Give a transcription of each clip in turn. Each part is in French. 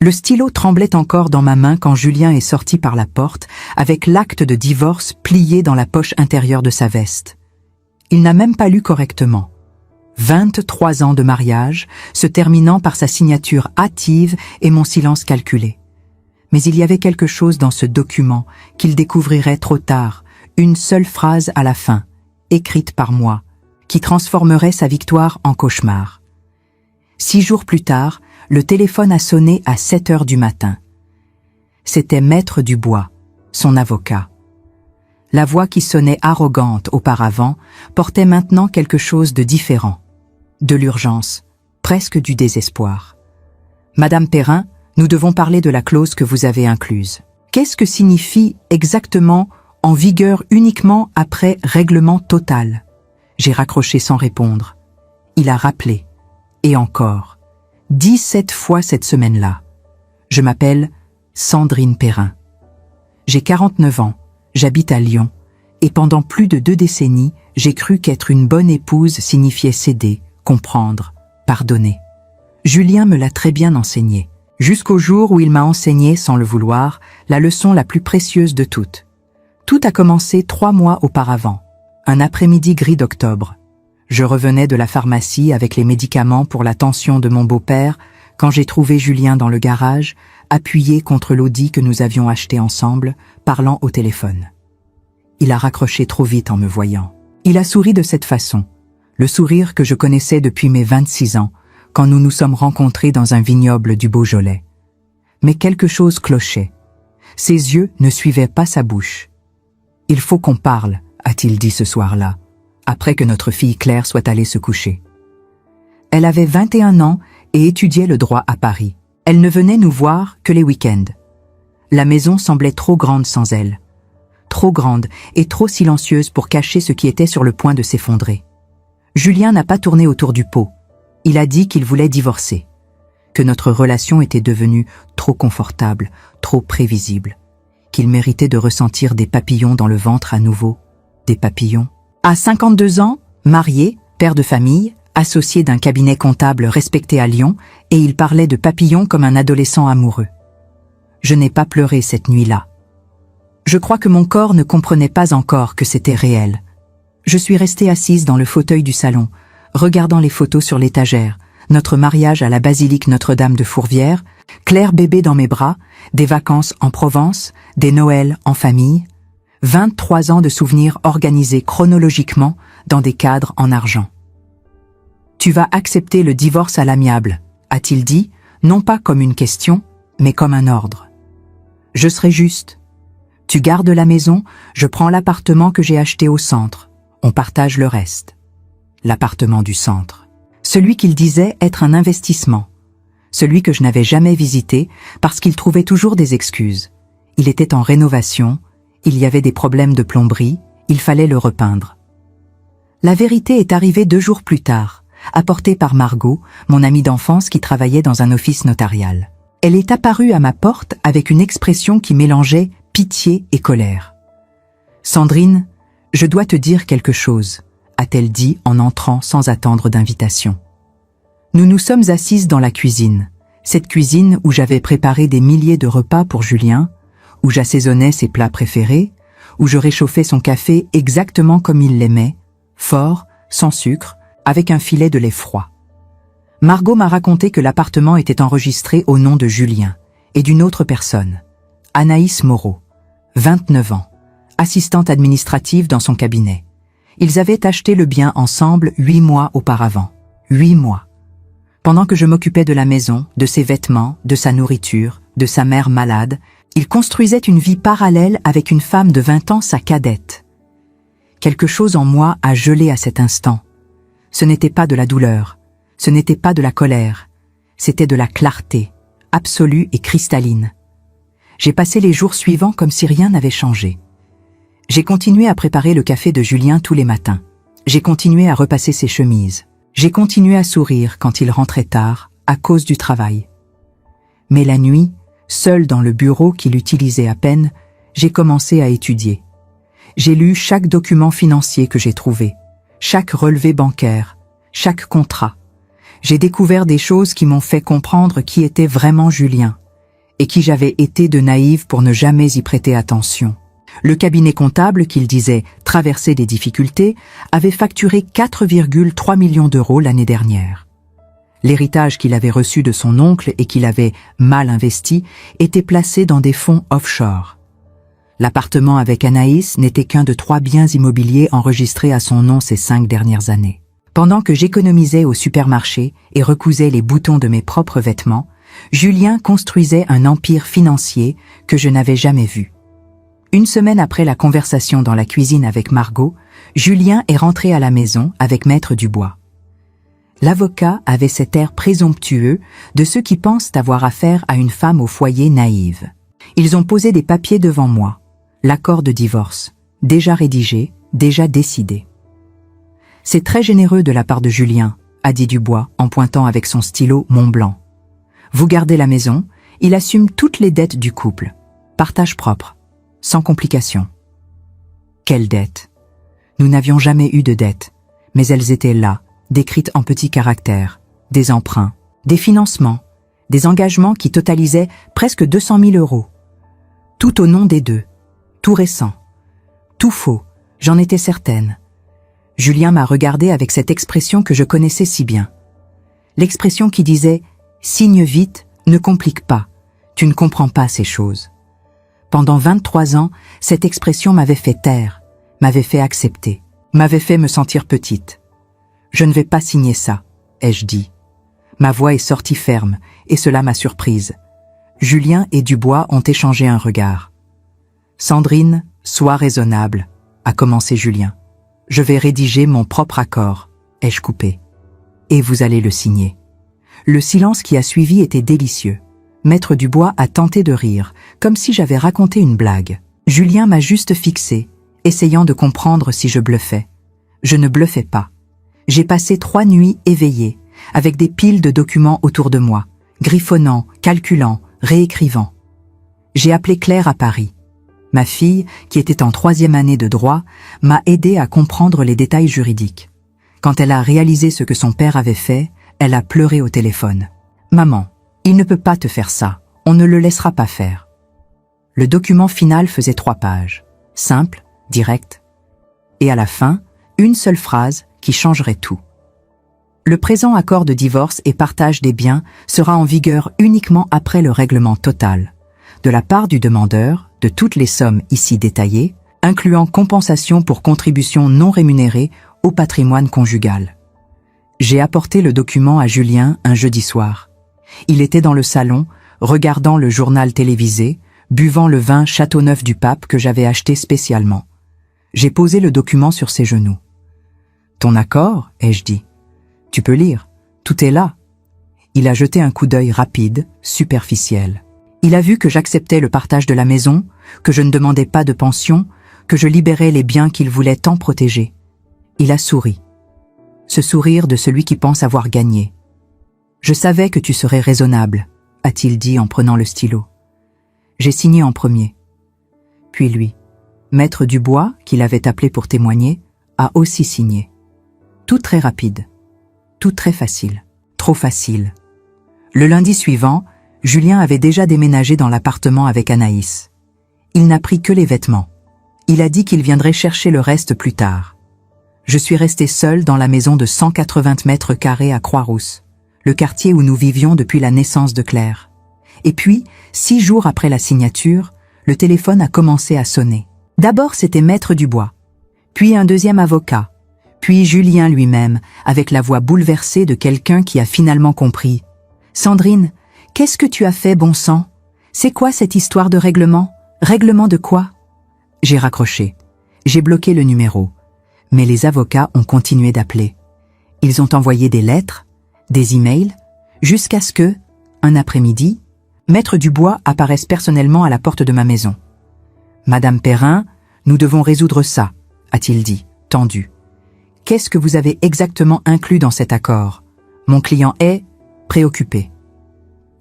Le stylo tremblait encore dans ma main quand Julien est sorti par la porte, avec l'acte de divorce plié dans la poche intérieure de sa veste. Il n'a même pas lu correctement. 23 ans de mariage, se terminant par sa signature hâtive et mon silence calculé. Mais il y avait quelque chose dans ce document qu'il découvrirait trop tard, une seule phrase à la fin, écrite par moi, qui transformerait sa victoire en cauchemar. 6 jours plus tard, le téléphone a sonné à 7 heures du matin. C'était Maître Dubois, son avocat. La voix qui sonnait arrogante auparavant portait maintenant quelque chose de différent. De l'urgence, presque du désespoir. « Madame Perrin, nous devons parler de la clause que vous avez incluse. Qu'est-ce que signifie exactement « en vigueur uniquement après règlement total » J'ai raccroché sans répondre. Il a rappelé. Et encore. 17 fois cette semaine-là. Je m'appelle Sandrine Perrin. J'ai 49 ans, j'habite à Lyon, et pendant plus de 2 décennies, j'ai cru qu'être une bonne épouse signifiait céder, comprendre, pardonner. Julien me l'a très bien enseigné, jusqu'au jour où il m'a enseigné, sans le vouloir, la leçon la plus précieuse de toutes. Tout a commencé 3 mois auparavant, un après-midi gris d'octobre. Je revenais de la pharmacie avec les médicaments pour la tension de mon beau-père quand j'ai trouvé Julien dans le garage, appuyé contre l'Audi que nous avions acheté ensemble, parlant au téléphone. Il a raccroché trop vite en me voyant. Il a souri de cette façon, le sourire que je connaissais depuis mes 26 ans, quand nous nous sommes rencontrés dans un vignoble du Beaujolais. Mais quelque chose clochait. Ses yeux ne suivaient pas sa bouche. « Il faut qu'on parle », a-t-il dit ce soir-là, après que notre fille Claire soit allée se coucher. Elle avait 21 ans et étudiait le droit à Paris. Elle ne venait nous voir que les week-ends. La maison semblait trop grande sans elle. Trop grande et trop silencieuse pour cacher ce qui était sur le point de s'effondrer. Julien n'a pas tourné autour du pot. Il a dit qu'il voulait divorcer. Que notre relation était devenue trop confortable, trop prévisible. Qu'il méritait de ressentir des papillons dans le ventre à nouveau. Des papillons. À 52 ans, marié, père de famille, associé d'un cabinet comptable respecté à Lyon, et il parlait de papillons comme un adolescent amoureux. Je n'ai pas pleuré cette nuit-là. Je crois que mon corps ne comprenait pas encore que c'était réel. Je suis restée assise dans le fauteuil du salon, regardant les photos sur l'étagère, notre mariage à la basilique Notre-Dame de Fourvière, Claire bébé dans mes bras, des vacances en Provence, des Noëls en famille, 23 ans de souvenirs organisés chronologiquement dans des cadres en argent. « Tu vas accepter le divorce à l'amiable », a-t-il dit, non pas comme une question, mais comme un ordre. « Je serai juste. Tu gardes la maison, je prends l'appartement que j'ai acheté au centre. On partage le reste. » L'appartement du centre. Celui qu'il disait être un investissement. Celui que je n'avais jamais visité parce qu'il trouvait toujours des excuses. Il était en rénovation, il y avait des problèmes de plomberie, il fallait le repeindre. La vérité est arrivée 2 jours plus tard, apportée par Margot, mon amie d'enfance qui travaillait dans un office notarial. Elle est apparue à ma porte avec une expression qui mélangeait pitié et colère. « Sandrine, je dois te dire quelque chose », a-t-elle dit en entrant sans attendre d'invitation. Nous nous sommes assises dans la cuisine, cette cuisine où j'avais préparé des milliers de repas pour Julien, où j'assaisonnais ses plats préférés, où je réchauffais son café exactement comme il l'aimait, fort, sans sucre, avec un filet de lait froid. Margot m'a raconté que l'appartement était enregistré au nom de Julien et d'une autre personne, Anaïs Moreau, 29 ans, assistante administrative dans son cabinet. Ils avaient acheté le bien ensemble 8 mois auparavant. 8 mois. Pendant que je m'occupais de la maison, de ses vêtements, de sa nourriture, de sa mère malade, il construisait une vie parallèle avec une femme de 20 ans, sa cadette. Quelque chose en moi a gelé à cet instant. Ce n'était pas de la douleur, ce n'était pas de la colère, c'était de la clarté, absolue et cristalline. J'ai passé les jours suivants comme si rien n'avait changé. J'ai continué à préparer le café de Julien tous les matins. J'ai continué à repasser ses chemises. J'ai continué à sourire quand il rentrait tard, à cause du travail. Mais la nuit, seule dans le bureau qu'il utilisait à peine, j'ai commencé à étudier. J'ai lu chaque document financier que j'ai trouvé, chaque relevé bancaire, chaque contrat. J'ai découvert des choses qui m'ont fait comprendre qui était vraiment Julien, et qui j'avais été de naïve pour ne jamais y prêter attention. Le cabinet comptable, qu'il disait traverser des difficultés, avait facturé 4,3 millions d'euros l'année dernière. L'héritage qu'il avait reçu de son oncle et qu'il avait mal investi était placé dans des fonds offshore. L'appartement avec Anaïs n'était qu'un de 3 biens immobiliers enregistrés à son nom ces 5 dernières années. Pendant que j'économisais au supermarché et recousais les boutons de mes propres vêtements, Julien construisait un empire financier que je n'avais jamais vu. Une semaine après la conversation dans la cuisine avec Margot, Julien est rentré à la maison avec Maître Dubois. L'avocat avait cet air présomptueux de ceux qui pensent avoir affaire à une femme au foyer naïve. Ils ont posé des papiers devant moi. L'accord de divorce, déjà rédigé, déjà décidé. « C'est très généreux de la part de Julien », a dit Dubois en pointant avec son stylo Mont-Blanc. « Vous gardez la maison, il assume toutes les dettes du couple. Partage propre, sans complications. » Quelles dettes? Nous n'avions jamais eu de dettes, mais elles étaient là, décrites en petits caractères, des emprunts, des financements, des engagements qui totalisaient presque 200 000 euros. Tout au nom des deux, tout récent, tout faux, j'en étais certaine. Julien m'a regardé avec cette expression que je connaissais si bien. L'expression qui disait « signe vite, ne complique pas, tu ne comprends pas ces choses ». Pendant 23 ans, cette expression m'avait fait taire, m'avait fait accepter, m'avait fait me sentir petite. « Je ne vais pas signer ça », ai-je dit. Ma voix est sortie ferme, et cela m'a surprise. Julien et Dubois ont échangé un regard. « Sandrine, sois raisonnable », a commencé Julien. « Je vais rédiger mon propre accord », ai-je coupé. « Et vous allez le signer. » Le silence qui a suivi était délicieux. Maître Dubois a tenté de rire, comme si j'avais raconté une blague. Julien m'a juste fixé, essayant de comprendre si je bluffais. Je ne bluffais pas. J'ai passé 3 nuits éveillée, avec des piles de documents autour de moi, griffonnant, calculant, réécrivant. J'ai appelé Claire à Paris. Ma fille, qui était en 3e année de droit, m'a aidé à comprendre les détails juridiques. Quand elle a réalisé ce que son père avait fait, elle a pleuré au téléphone. « Maman, il ne peut pas te faire ça, on ne le laissera pas faire. » Le document final faisait 3 pages, simple, direct, et à la fin, une seule phrase qui changerait tout. Le présent accord de divorce et partage des biens sera en vigueur uniquement après le règlement total, de la part du demandeur, de toutes les sommes ici détaillées, incluant compensation pour contributions non rémunérées au patrimoine conjugal. J'ai apporté le document à Julien un jeudi soir. Il était dans le salon, regardant le journal télévisé, buvant le vin Châteauneuf du Pape que j'avais acheté spécialement. J'ai posé le document sur ses genoux. « Ton accord ?» ai-je dit. « Tu peux lire, tout est là. » Il a jeté un coup d'œil rapide, superficiel. Il a vu que j'acceptais le partage de la maison, que je ne demandais pas de pension, que je libérais les biens qu'il voulait tant protéger. Il a souri. Ce sourire de celui qui pense avoir gagné. « Je savais que tu serais raisonnable », a-t-il dit en prenant le stylo. J'ai signé en premier. Puis lui, Maître Dubois, qu'il avait appelé pour témoigner, a aussi signé. Tout très rapide. Tout très facile. Trop facile. Le lundi suivant, Julien avait déjà déménagé dans l'appartement avec Anaïs. Il n'a pris que les vêtements. Il a dit qu'il viendrait chercher le reste plus tard. Je suis restée seule dans la maison de 180 mètres carrés à Croix-Rousse, le quartier où nous vivions depuis la naissance de Claire. Et puis, 6 jours après la signature, le téléphone a commencé à sonner. D'abord, c'était Maître Dubois, puis un deuxième avocat, puis Julien lui-même, avec la voix bouleversée de quelqu'un qui a finalement compris. « Sandrine, qu'est-ce que tu as fait, bon sang? C'est quoi cette histoire de règlement? Règlement de quoi ?» J'ai raccroché. J'ai bloqué le numéro. Mais les avocats ont continué d'appeler. Ils ont envoyé des lettres, des emails, jusqu'à ce que, un après-midi, Maître Dubois apparaisse personnellement à la porte de ma maison. « Madame Perrin, nous devons résoudre ça », a-t-il dit, tendu. « Qu'est-ce que vous avez exactement inclus dans cet accord? Mon client est préoccupé. »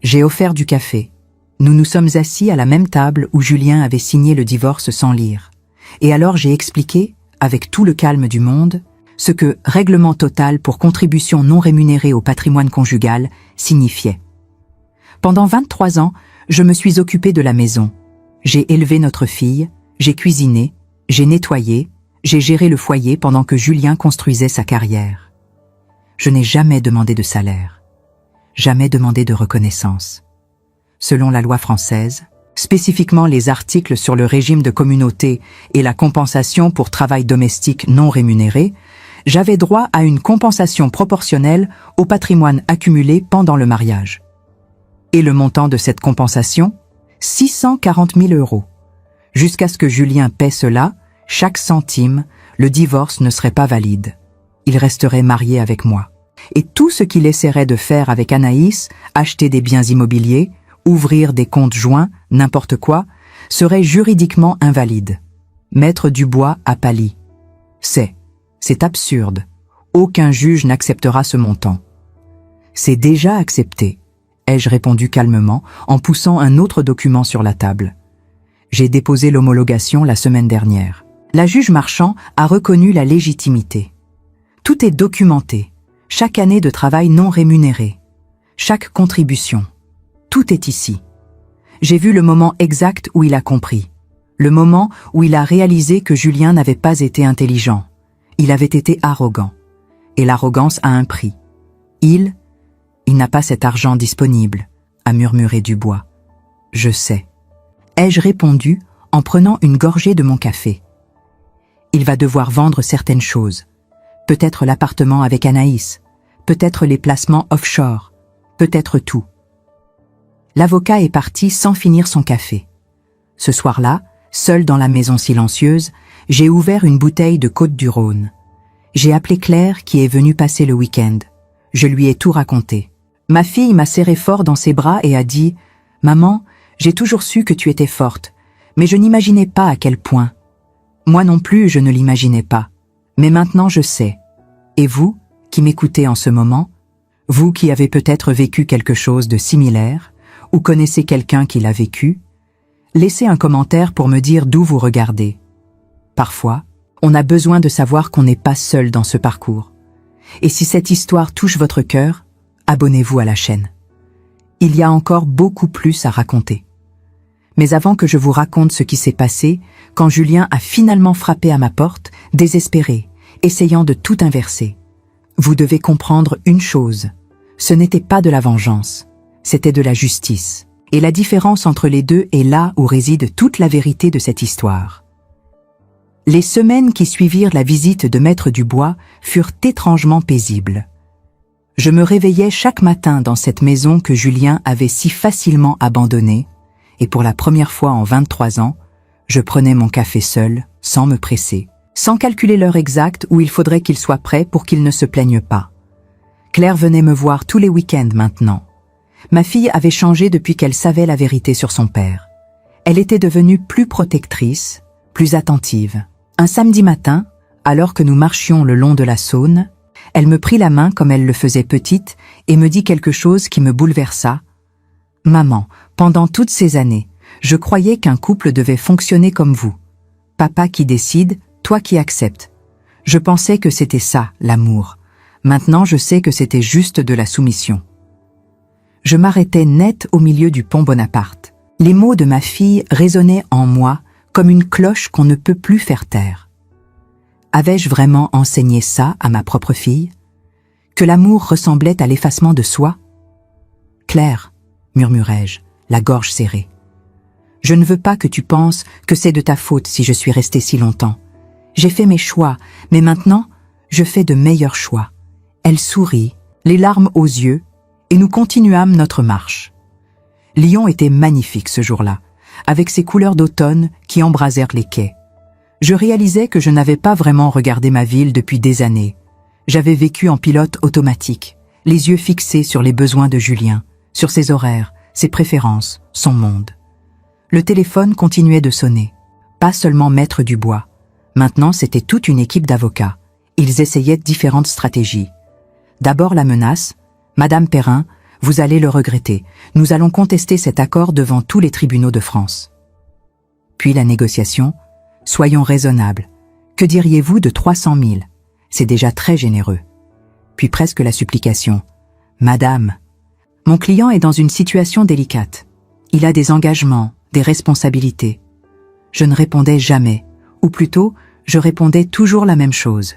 J'ai offert du café. Nous nous sommes assis à la même table où Julien avait signé le divorce sans lire. Et alors j'ai expliqué, avec tout le calme du monde, ce que « règlement total pour contribution non rémunérée au patrimoine conjugal » signifiait. Pendant 23 ans, Je me suis occupée de la maison. J'ai élevé notre fille, j'ai cuisiné, j'ai nettoyé, j'ai géré le foyer pendant que Julien construisait sa carrière. Je n'ai jamais demandé de salaire, jamais demandé de reconnaissance. Selon la loi française, spécifiquement les articles sur le régime de communauté et la compensation pour travail domestique non rémunéré, j'avais droit à une compensation proportionnelle au patrimoine accumulé pendant le mariage. Et le montant de cette compensation? 640 000 €. Jusqu'à ce que Julien paie cela, chaque centime, le divorce ne serait pas valide. Il resterait marié avec moi. Et tout ce qu'il essaierait de faire avec Anaïs, acheter des biens immobiliers, ouvrir des comptes joints, n'importe quoi, serait juridiquement invalide. Maître Dubois a pâli. C'est absurde. Aucun juge n'acceptera ce montant. C'est déjà accepté, ai-je répondu calmement en poussant un autre document sur la table. J'ai déposé l'homologation la semaine dernière. La juge Marchand a reconnu la légitimité. Tout est documenté. Chaque année de travail non rémunéré. Chaque contribution. Tout est ici. J'ai vu le moment exact où il a compris. Le moment où il a réalisé que Julien n'avait pas été intelligent. Il avait été arrogant. Et l'arrogance a un prix. Il n'a pas cet argent disponible, a murmuré Dubois. Je sais. Ai-je répondu en prenant une gorgée de mon café. Il va devoir vendre certaines choses. Peut-être l'appartement avec Anaïs. Peut-être les placements offshore. Peut-être tout. L'avocat est parti sans finir son café. Ce soir-là, seul dans la maison silencieuse, j'ai ouvert une bouteille de Côtes-du-Rhône. J'ai appelé Claire qui est venue passer le week-end. Je lui ai tout raconté. Ma fille m'a serré fort dans ses bras et a dit « Maman, j'ai toujours su que tu étais forte, mais je n'imaginais pas à quel point. Moi non plus, je ne l'imaginais pas. Mais maintenant, je sais. Et vous, qui m'écoutez en ce moment, vous qui avez peut-être vécu quelque chose de similaire, ou connaissez quelqu'un qui l'a vécu, laissez un commentaire pour me dire d'où vous regardez. Parfois, on a besoin de savoir qu'on n'est pas seul dans ce parcours. Et si cette histoire touche votre cœur, abonnez-vous à la chaîne. Il y a encore beaucoup plus à raconter. Mais avant que je vous raconte ce qui s'est passé, quand Julien a finalement frappé à ma porte, désespéré, essayant de tout inverser, vous devez comprendre une chose. Ce n'était pas de la vengeance, c'était de la justice. Et la différence entre les deux est là où réside toute la vérité de cette histoire. Les semaines qui suivirent la visite de Maître Dubois furent étrangement paisibles. Je me réveillais chaque matin dans cette maison que Julien avait si facilement abandonnée, et pour la première fois en 23 ans, je prenais mon café seul, sans me presser, sans calculer l'heure exacte où il faudrait qu'il soit prêt pour qu'il ne se plaigne pas. Claire venait me voir tous les week-ends maintenant. Ma fille avait changé depuis qu'elle savait la vérité sur son père. Elle était devenue plus protectrice, plus attentive. Un samedi matin, alors que nous marchions le long de la Saône, elle me prit la main comme elle le faisait petite et me dit quelque chose qui me bouleversa. « Maman, pendant toutes ces années, je croyais qu'un couple devait fonctionner comme vous. Papa qui décide, toi qui acceptes. Je pensais que c'était ça, l'amour. Maintenant, je sais que c'était juste de la soumission. » Je m'arrêtais net au milieu du pont Bonaparte. Les mots de ma fille résonnaient en moi comme une cloche qu'on ne peut plus faire taire. Avais-je vraiment enseigné ça à ma propre fille? Que l'amour ressemblait à l'effacement de soi? « Claire, » murmurai-je, la gorge serrée. « Je ne veux pas que tu penses que c'est de ta faute si je suis restée si longtemps. J'ai fait mes choix, mais maintenant, je fais de meilleurs choix. » Elle sourit, les larmes aux yeux, et nous continuâmes notre marche. Lyon était magnifique ce jour-là, avec ses couleurs d'automne qui embrasèrent les quais. Je réalisais que je n'avais pas vraiment regardé ma ville depuis des années. J'avais vécu en pilote automatique, les yeux fixés sur les besoins de Julien, sur ses horaires, ses préférences, son monde. Le téléphone continuait de sonner. Pas seulement Maître Dubois. Maintenant, c'était toute une équipe d'avocats. Ils essayaient différentes stratégies. D'abord la menace. « Madame Perrin, vous allez le regretter. Nous allons contester cet accord devant tous les tribunaux de France. » Puis la négociation. « Soyons raisonnables. Que diriez-vous de 300 000 ? C'est déjà très généreux. » Puis presque la supplication. « Madame, mon client est dans une situation délicate. Il a des engagements, des responsabilités. Je ne répondais jamais, ou plutôt, je répondais toujours la même chose.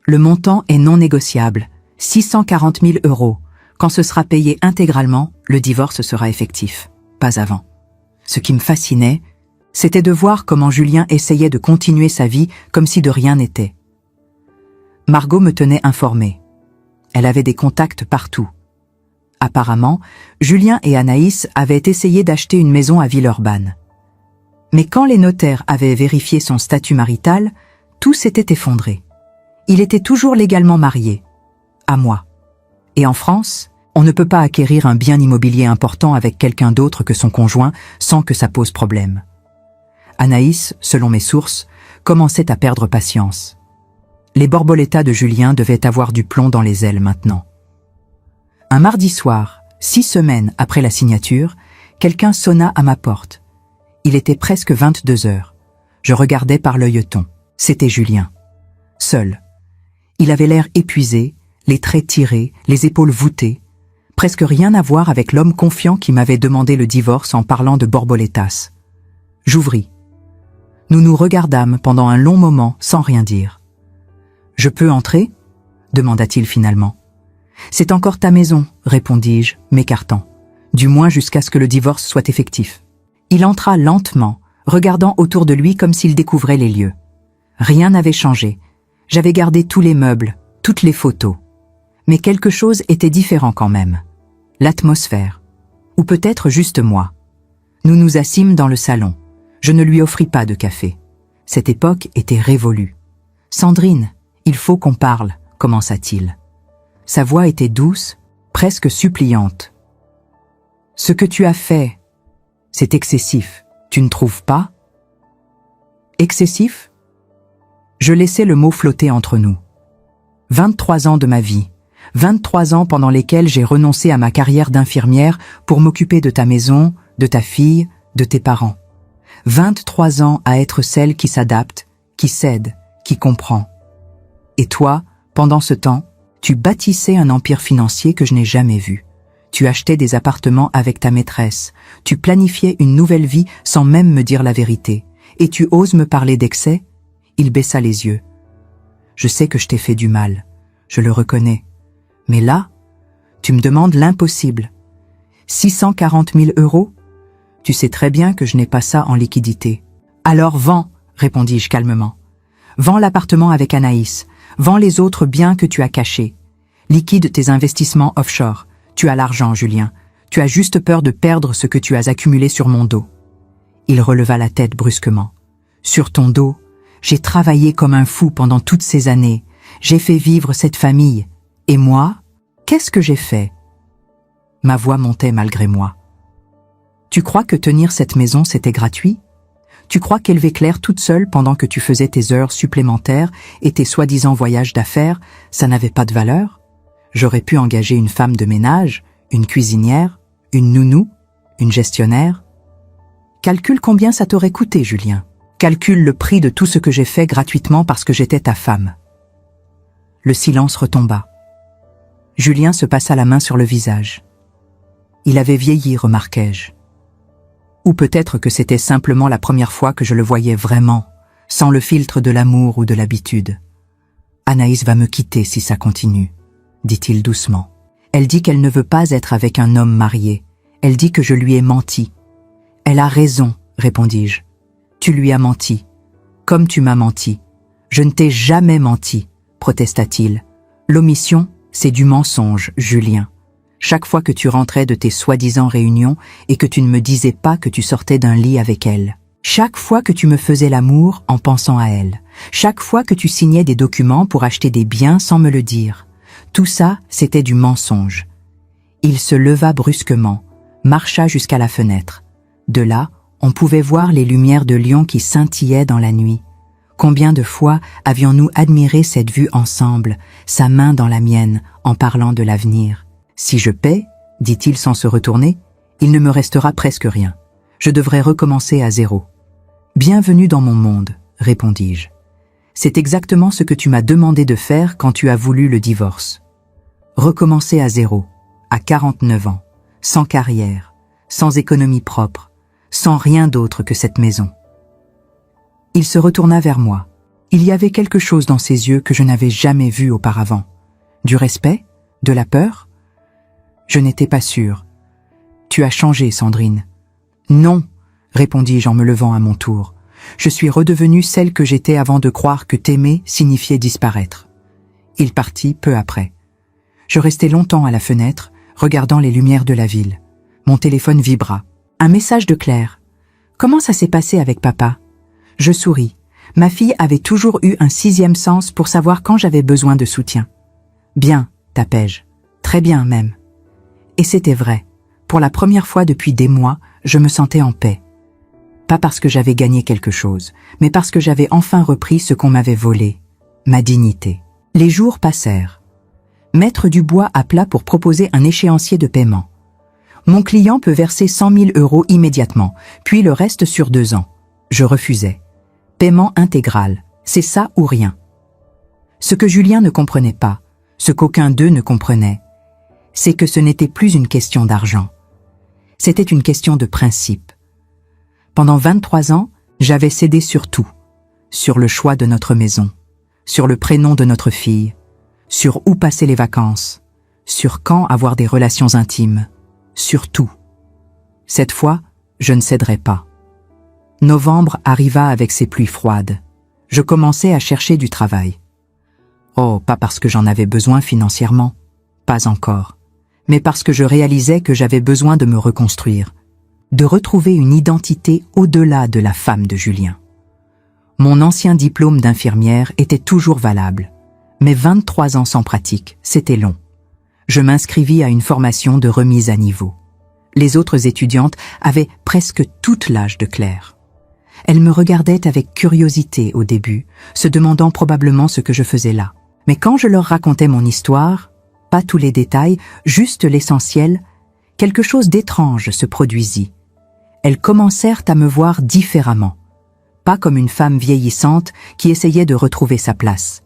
Le montant est non négociable, 640 000 €. Quand ce sera payé intégralement, le divorce sera effectif, pas avant. Ce qui me fascinait, c'était de voir comment Julien essayait de continuer sa vie comme si de rien n'était. Margot me tenait informée. Elle avait des contacts partout. Apparemment, Julien et Anaïs avaient essayé d'acheter une maison à Villeurbanne. Mais quand les notaires avaient vérifié son statut marital, tout s'était effondré. Il était toujours légalement marié. À moi. Et en France, on ne peut pas acquérir un bien immobilier important avec quelqu'un d'autre que son conjoint sans que ça pose problème. Anaïs, selon mes sources, commençait à perdre patience. Les borboletas de Julien devaient avoir du plomb dans les ailes maintenant. Un mardi soir, 6 semaines après la signature, quelqu'un sonna à ma porte. Il était presque 22 heures. Je regardais par l'œilleton. C'était Julien. Seul. Il avait l'air épuisé, les traits tirés, les épaules voûtées. Presque rien à voir avec l'homme confiant qui m'avait demandé le divorce en parlant de borboletas. J'ouvris. Nous nous regardâmes pendant un long moment sans rien dire. « Je peux entrer ?» demanda-t-il finalement. « C'est encore ta maison, répondis-je, m'écartant. Du moins jusqu'à ce que le divorce soit effectif. » Il entra lentement, regardant autour de lui comme s'il découvrait les lieux. Rien n'avait changé. J'avais gardé tous les meubles, toutes les photos. Mais quelque chose était différent quand même. L'atmosphère. Ou peut-être juste moi. Nous nous assîmes dans le salon. Je ne lui offris pas de café. Cette époque était révolue. « Sandrine, il faut qu'on parle », commença-t-il. Sa voix était douce, presque suppliante. « Ce que tu as fait, c'est excessif, tu ne trouves pas ?»« Excessif ?» Je laissai le mot flotter entre nous. 23 ans de ma vie, 23 ans pendant lesquels j'ai renoncé à ma carrière d'infirmière pour m'occuper de ta maison, de ta fille, de tes parents. 23 ans à être celle qui s'adapte, qui cède, qui comprend. Et toi, pendant ce temps, tu bâtissais un empire financier que je n'ai jamais vu. Tu achetais des appartements avec ta maîtresse, tu planifiais une nouvelle vie sans même me dire la vérité. Et tu oses me parler d'excès ? Il baissa les yeux. Je sais que je t'ai fait du mal, je le reconnais. Mais là, tu me demandes l'impossible. 640 000 €? Tu sais très bien que je n'ai pas ça en liquidité. Alors vends, répondis-je calmement. Vends l'appartement avec Anaïs, vends les autres biens que tu as cachés. Liquide tes investissements offshore. Tu as l'argent, Julien. Tu as juste peur de perdre ce que tu as accumulé sur mon dos. Il releva la tête brusquement. Sur ton dos, j'ai travaillé comme un fou pendant toutes ces années. J'ai fait vivre cette famille. Et moi, qu'est-ce que j'ai fait ? Ma voix montait malgré moi. Tu crois que tenir cette maison, c'était gratuit ? Tu crois qu'élever Claire toute seule pendant que tu faisais tes heures supplémentaires et tes soi-disant voyages d'affaires, ça n'avait pas de valeur ? J'aurais pu engager une femme de ménage, une cuisinière, une nounou, une gestionnaire. Calcule combien ça t'aurait coûté, Julien. Calcule le prix de tout ce que j'ai fait gratuitement parce que j'étais ta femme. Le silence retomba. Julien se passa la main sur le visage. Il avait vieilli, remarquai-je. Ou peut-être que c'était simplement la première fois que je le voyais vraiment, sans le filtre de l'amour ou de l'habitude. « Anaïs va me quitter si ça continue », dit-il doucement. « Elle dit qu'elle ne veut pas être avec un homme marié. Elle dit que je lui ai menti. »« Elle a raison, répondis-je. Tu lui as menti. Comme tu m'as menti. Je ne t'ai jamais menti, protesta-t-il. L'omission, c'est du mensonge, Julien. Chaque fois que tu rentrais de tes soi-disant réunions et que tu ne me disais pas que tu sortais d'un lit avec elle. Chaque fois que tu me faisais l'amour en pensant à elle. Chaque fois que tu signais des documents pour acheter des biens sans me le dire. Tout ça, c'était du mensonge. Il se leva brusquement, marcha jusqu'à la fenêtre. De là, on pouvait voir les lumières de Lyon qui scintillaient dans la nuit. Combien de fois avions-nous admiré cette vue ensemble, sa main dans la mienne, en parlant de l'avenir. Si je paie, dit-il sans se retourner, il ne me restera presque rien. Je devrais recommencer à zéro. Bienvenue dans mon monde, répondis-je. C'est exactement ce que tu m'as demandé de faire quand tu as voulu le divorce. Recommencer à zéro, à 49 ans, sans carrière, sans économie propre, sans rien d'autre que cette maison. Il se retourna vers moi. Il y avait quelque chose dans ses yeux que je n'avais jamais vu auparavant. Du respect? De la peur? Je n'étais pas sûre. « Tu as changé, Sandrine. »« Non, » répondis-je en me levant à mon tour. « Je suis redevenue celle que j'étais avant de croire que t'aimer signifiait disparaître. » Il partit peu après. Je restai longtemps à la fenêtre, regardant les lumières de la ville. Mon téléphone vibra. Un message de Claire. « Comment ça s'est passé avec papa ?» Je souris. Ma fille avait toujours eu un sixième sens pour savoir quand j'avais besoin de soutien. « Bien, tapais-je. Très bien même. » Et c'était vrai. Pour la première fois depuis des mois, je me sentais en paix. Pas parce que j'avais gagné quelque chose, mais parce que j'avais enfin repris ce qu'on m'avait volé, ma dignité. Les jours passèrent. Maître Dubois appela pour proposer un échéancier de paiement. Mon client peut verser 100 000 € immédiatement, puis le reste sur 2 ans. Je refusais. Paiement intégral, c'est ça ou rien. Ce que Julien ne comprenait pas, ce qu'aucun d'eux ne comprenait, c'est que ce n'était plus une question d'argent. C'était une question de principe. Pendant 23 ans, j'avais cédé sur tout. Sur le choix de notre maison, sur le prénom de notre fille, sur où passer les vacances, sur quand avoir des relations intimes, sur tout. Cette fois, je ne céderai pas. Novembre arriva avec ses pluies froides. Je commençais à chercher du travail. Oh, pas parce que j'en avais besoin financièrement, pas encore, mais parce que je réalisais que j'avais besoin de me reconstruire, de retrouver une identité au-delà de la femme de Julien. Mon ancien diplôme d'infirmière était toujours valable, mais 23 ans sans pratique, c'était long. Je m'inscrivis à une formation de remise à niveau. Les autres étudiantes avaient presque toute l'âge de Claire. Elles me regardaient avec curiosité au début, se demandant probablement ce que je faisais là. Mais quand je leur racontais mon histoire, pas tous les détails, juste l'essentiel, quelque chose d'étrange se produisit. Elles commencèrent à me voir différemment, pas comme une femme vieillissante qui essayait de retrouver sa place,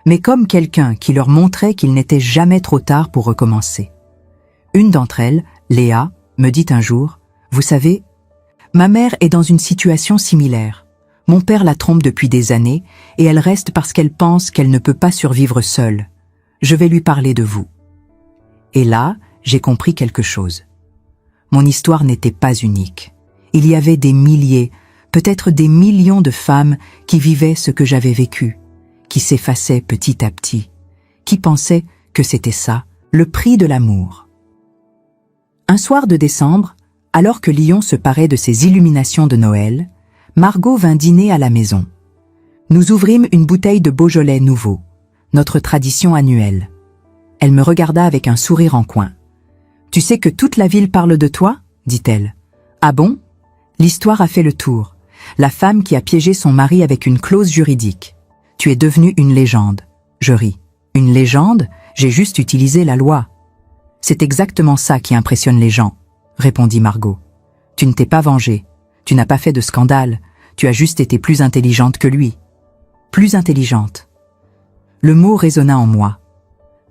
mais comme quelqu'un qui leur montrait qu'il n'était jamais trop tard pour recommencer. Une d'entre elles, Léa, me dit un jour, « Vous savez, ma mère est dans une situation similaire. Mon père la trompe depuis des années et elle reste parce qu'elle pense qu'elle ne peut pas survivre seule. Je vais lui parler de vous. » Et là, j'ai compris quelque chose. Mon histoire n'était pas unique. Il y avait des milliers, peut-être des millions de femmes qui vivaient ce que j'avais vécu, qui s'effaçaient petit à petit, qui pensaient que c'était ça, le prix de l'amour. Un soir de décembre, alors que Lyon se parait de ses illuminations de Noël, Margot vint dîner à la maison. Nous ouvrîmes une bouteille de Beaujolais nouveau, notre tradition annuelle. Elle me regarda avec un sourire en coin. « Tu sais que toute la ville parle de toi ?» dit-elle. « Ah bon ?» L'histoire a fait le tour. La femme qui a piégé son mari avec une clause juridique. Tu es devenue une légende. Je ris. Une légende? J'ai juste utilisé la loi. C'est exactement ça qui impressionne les gens, répondit Margot. Tu ne t'es pas vengée. Tu n'as pas fait de scandale. Tu as juste été plus intelligente que lui. Plus intelligente. Le mot résonna en moi.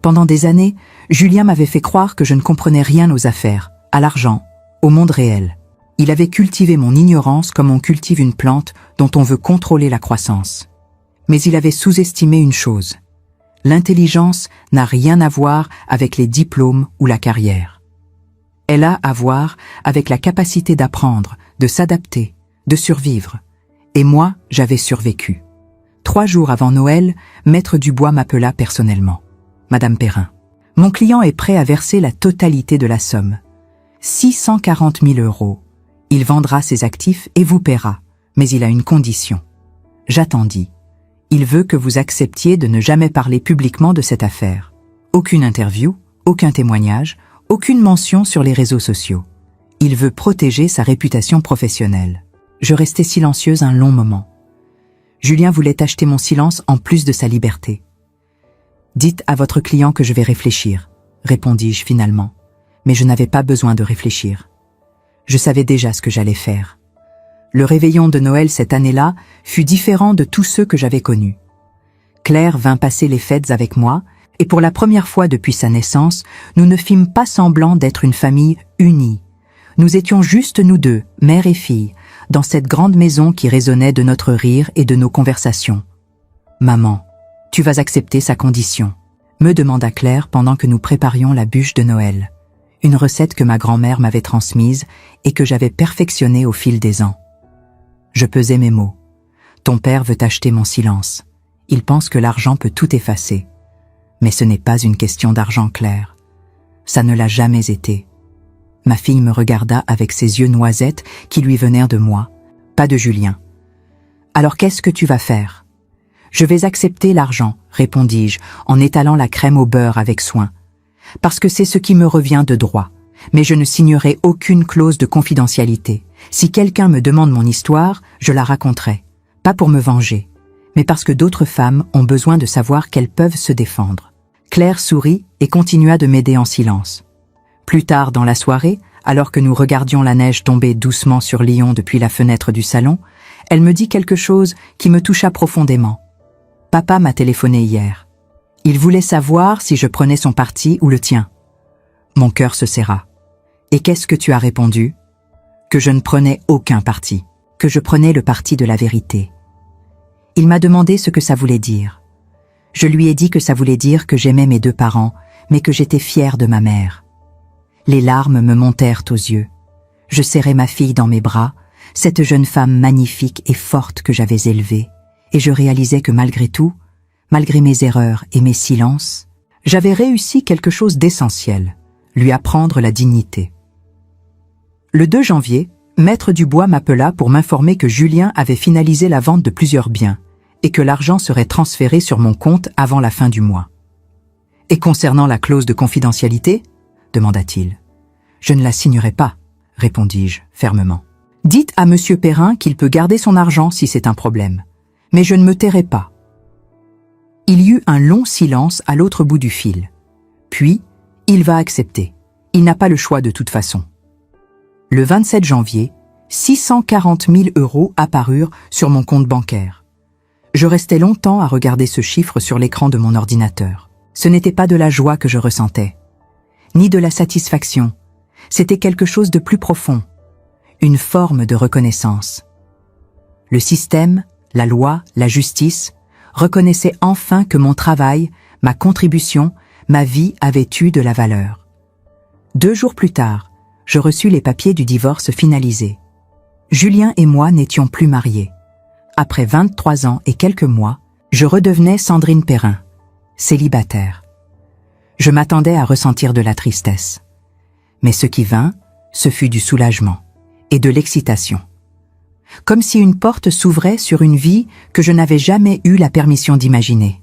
Pendant des années, Julien m'avait fait croire que je ne comprenais rien aux affaires, à l'argent, au monde réel. Il avait cultivé mon ignorance comme on cultive une plante dont on veut contrôler la croissance. Mais il avait sous-estimé une chose. L'intelligence n'a rien à voir avec les diplômes ou la carrière. Elle a à voir avec la capacité d'apprendre, de s'adapter, de survivre. Et moi, j'avais survécu. 3 jours avant Noël, Maître Dubois m'appela personnellement. « Madame Perrin, mon client est prêt à verser la totalité de la somme. 640 000 €. Il vendra ses actifs et vous paiera, mais il a une condition. » J'attendis. Il veut que vous acceptiez de ne jamais parler publiquement de cette affaire. Aucune interview, aucun témoignage, aucune mention sur les réseaux sociaux. Il veut protéger sa réputation professionnelle. Je restai silencieuse un long moment. Julien voulait acheter mon silence en plus de sa liberté. « Dites à votre client que je vais réfléchir, » répondis-je finalement. Mais je n'avais pas besoin de réfléchir. Je savais déjà ce que j'allais faire. Le réveillon de Noël cette année-là fut différent de tous ceux que j'avais connus. Claire vint passer les fêtes avec moi, et pour la première fois depuis sa naissance, nous ne fîmes pas semblant d'être une famille unie. Nous étions juste nous deux, mère et fille, dans cette grande maison qui résonnait de notre rire et de nos conversations. « Maman, tu vas accepter sa condition ?» me demanda Claire pendant que nous préparions la bûche de Noël, une recette que ma grand-mère m'avait transmise et que j'avais perfectionnée au fil des ans. Je pesai mes mots. Ton père veut acheter mon silence. Il pense que l'argent peut tout effacer. Mais ce n'est pas une question d'argent, Claire. Ça ne l'a jamais été. Ma fille me regarda avec ses yeux noisettes qui lui venaient de moi, pas de Julien. Alors qu'est-ce que tu vas faire ? Je vais accepter l'argent, répondis-je, en étalant la crème au beurre avec soin. Parce que c'est ce qui me revient de droit. Mais je ne signerai aucune clause de confidentialité. Si quelqu'un me demande mon histoire, je la raconterai. Pas pour me venger, mais parce que d'autres femmes ont besoin de savoir qu'elles peuvent se défendre. Claire sourit et continua de m'aider en silence. Plus tard dans la soirée, alors que nous regardions la neige tomber doucement sur Lyon depuis la fenêtre du salon, elle me dit quelque chose qui me toucha profondément. Papa m'a téléphoné hier. Il voulait savoir si je prenais son parti ou le tien. Mon cœur se serra. Et qu'est-ce que tu as répondu ? Que je ne prenais aucun parti, que je prenais le parti de la vérité. Il m'a demandé ce que ça voulait dire. Je lui ai dit que ça voulait dire que j'aimais mes deux parents, mais que j'étais fière de ma mère. Les larmes me montèrent aux yeux. Je serrai ma fille dans mes bras, cette jeune femme magnifique et forte que j'avais élevée, et je réalisais que malgré tout, malgré mes erreurs et mes silences, j'avais réussi quelque chose d'essentiel, lui apprendre la dignité. Le 2 janvier, Maître Dubois m'appela pour m'informer que Julien avait finalisé la vente de plusieurs biens et que l'argent serait transféré sur mon compte avant la fin du mois. « Et concernant la clause de confidentialité ?» demanda-t-il. « Je ne la signerai pas, » répondis-je fermement. « Dites à M. Perrin qu'il peut garder son argent si c'est un problème, mais je ne me tairai pas. » Il y eut un long silence à l'autre bout du fil. Puis, il va accepter. Il n'a pas le choix de toute façon. Le 27 janvier, 640 000 € apparurent sur mon compte bancaire. Je restais longtemps à regarder ce chiffre sur l'écran de mon ordinateur. Ce n'était pas de la joie que je ressentais, ni de la satisfaction. C'était quelque chose de plus profond, une forme de reconnaissance. Le système, la loi, la justice reconnaissaient enfin que mon travail, ma contribution, ma vie avaient eu de la valeur. 2 jours plus tard, je reçus les papiers du divorce finalisés. Julien et moi n'étions plus mariés. Après 23 ans et quelques mois, je redevenais Sandrine Perrin, célibataire. Je m'attendais à ressentir de la tristesse. Mais ce qui vint, ce fut du soulagement et de l'excitation. Comme si une porte s'ouvrait sur une vie que je n'avais jamais eu la permission d'imaginer.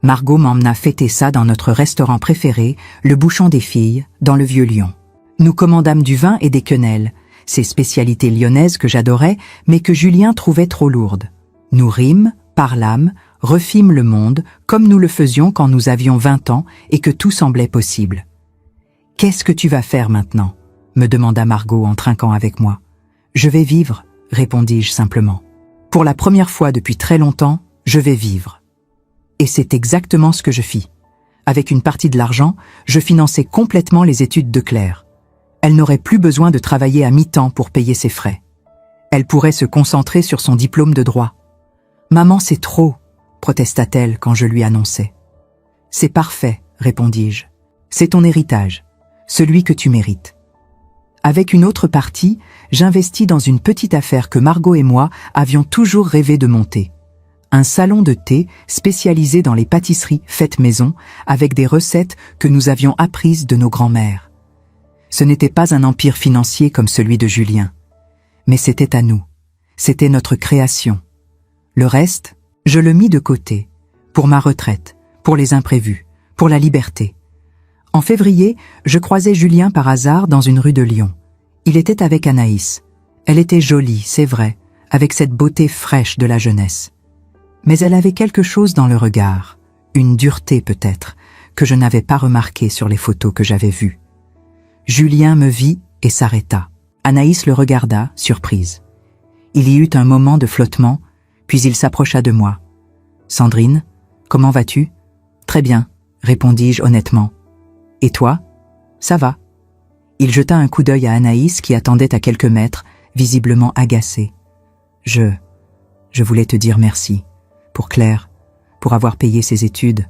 Margot m'emmena fêter ça dans notre restaurant préféré, le Bouchon des Filles, dans le Vieux-Lyon. Nous commandâmes du vin et des quenelles, ces spécialités lyonnaises que j'adorais, mais que Julien trouvait trop lourdes. Nous rîmes, parlâmes, refîmes le monde, comme nous le faisions quand nous avions 20 ans et que tout semblait possible. « Qu'est-ce que tu vas faire maintenant ?» me demanda Margot en trinquant avec moi. « Je vais vivre », répondis-je simplement. « Pour la première fois depuis très longtemps, je vais vivre. » Et c'est exactement ce que je fis. Avec une partie de l'argent, je finançais complètement les études de Claire. Elle n'aurait plus besoin de travailler à mi-temps pour payer ses frais. Elle pourrait se concentrer sur son diplôme de droit. « Maman, c'est trop !» protesta-t-elle quand je lui annonçai. « C'est parfait », répondis-je. « C'est ton héritage, celui que tu mérites. » Avec une autre partie, j'investis dans une petite affaire que Margot et moi avions toujours rêvé de monter. Un salon de thé spécialisé dans les pâtisseries faites maison avec des recettes que nous avions apprises de nos grands-mères. Ce n'était pas un empire financier comme celui de Julien, mais c'était à nous, c'était notre création. Le reste, je le mis de côté, pour ma retraite, pour les imprévus, pour la liberté. En février, je croisai Julien par hasard dans une rue de Lyon. Il était avec Anaïs. Elle était jolie, c'est vrai, avec cette beauté fraîche de la jeunesse. Mais elle avait quelque chose dans le regard, une dureté peut-être, que je n'avais pas remarquée sur les photos que j'avais vues. Julien me vit et s'arrêta. Anaïs le regarda, surprise. Il y eut un moment de flottement, puis il s'approcha de moi. « Sandrine, comment vas-tu ?»« Très bien, répondis-je honnêtement. « Et toi ?»« Ça va. » Il jeta un coup d'œil à Anaïs qui attendait à quelques mètres, visiblement agacée. Je voulais te dire merci. Pour Claire, pour avoir payé ses études.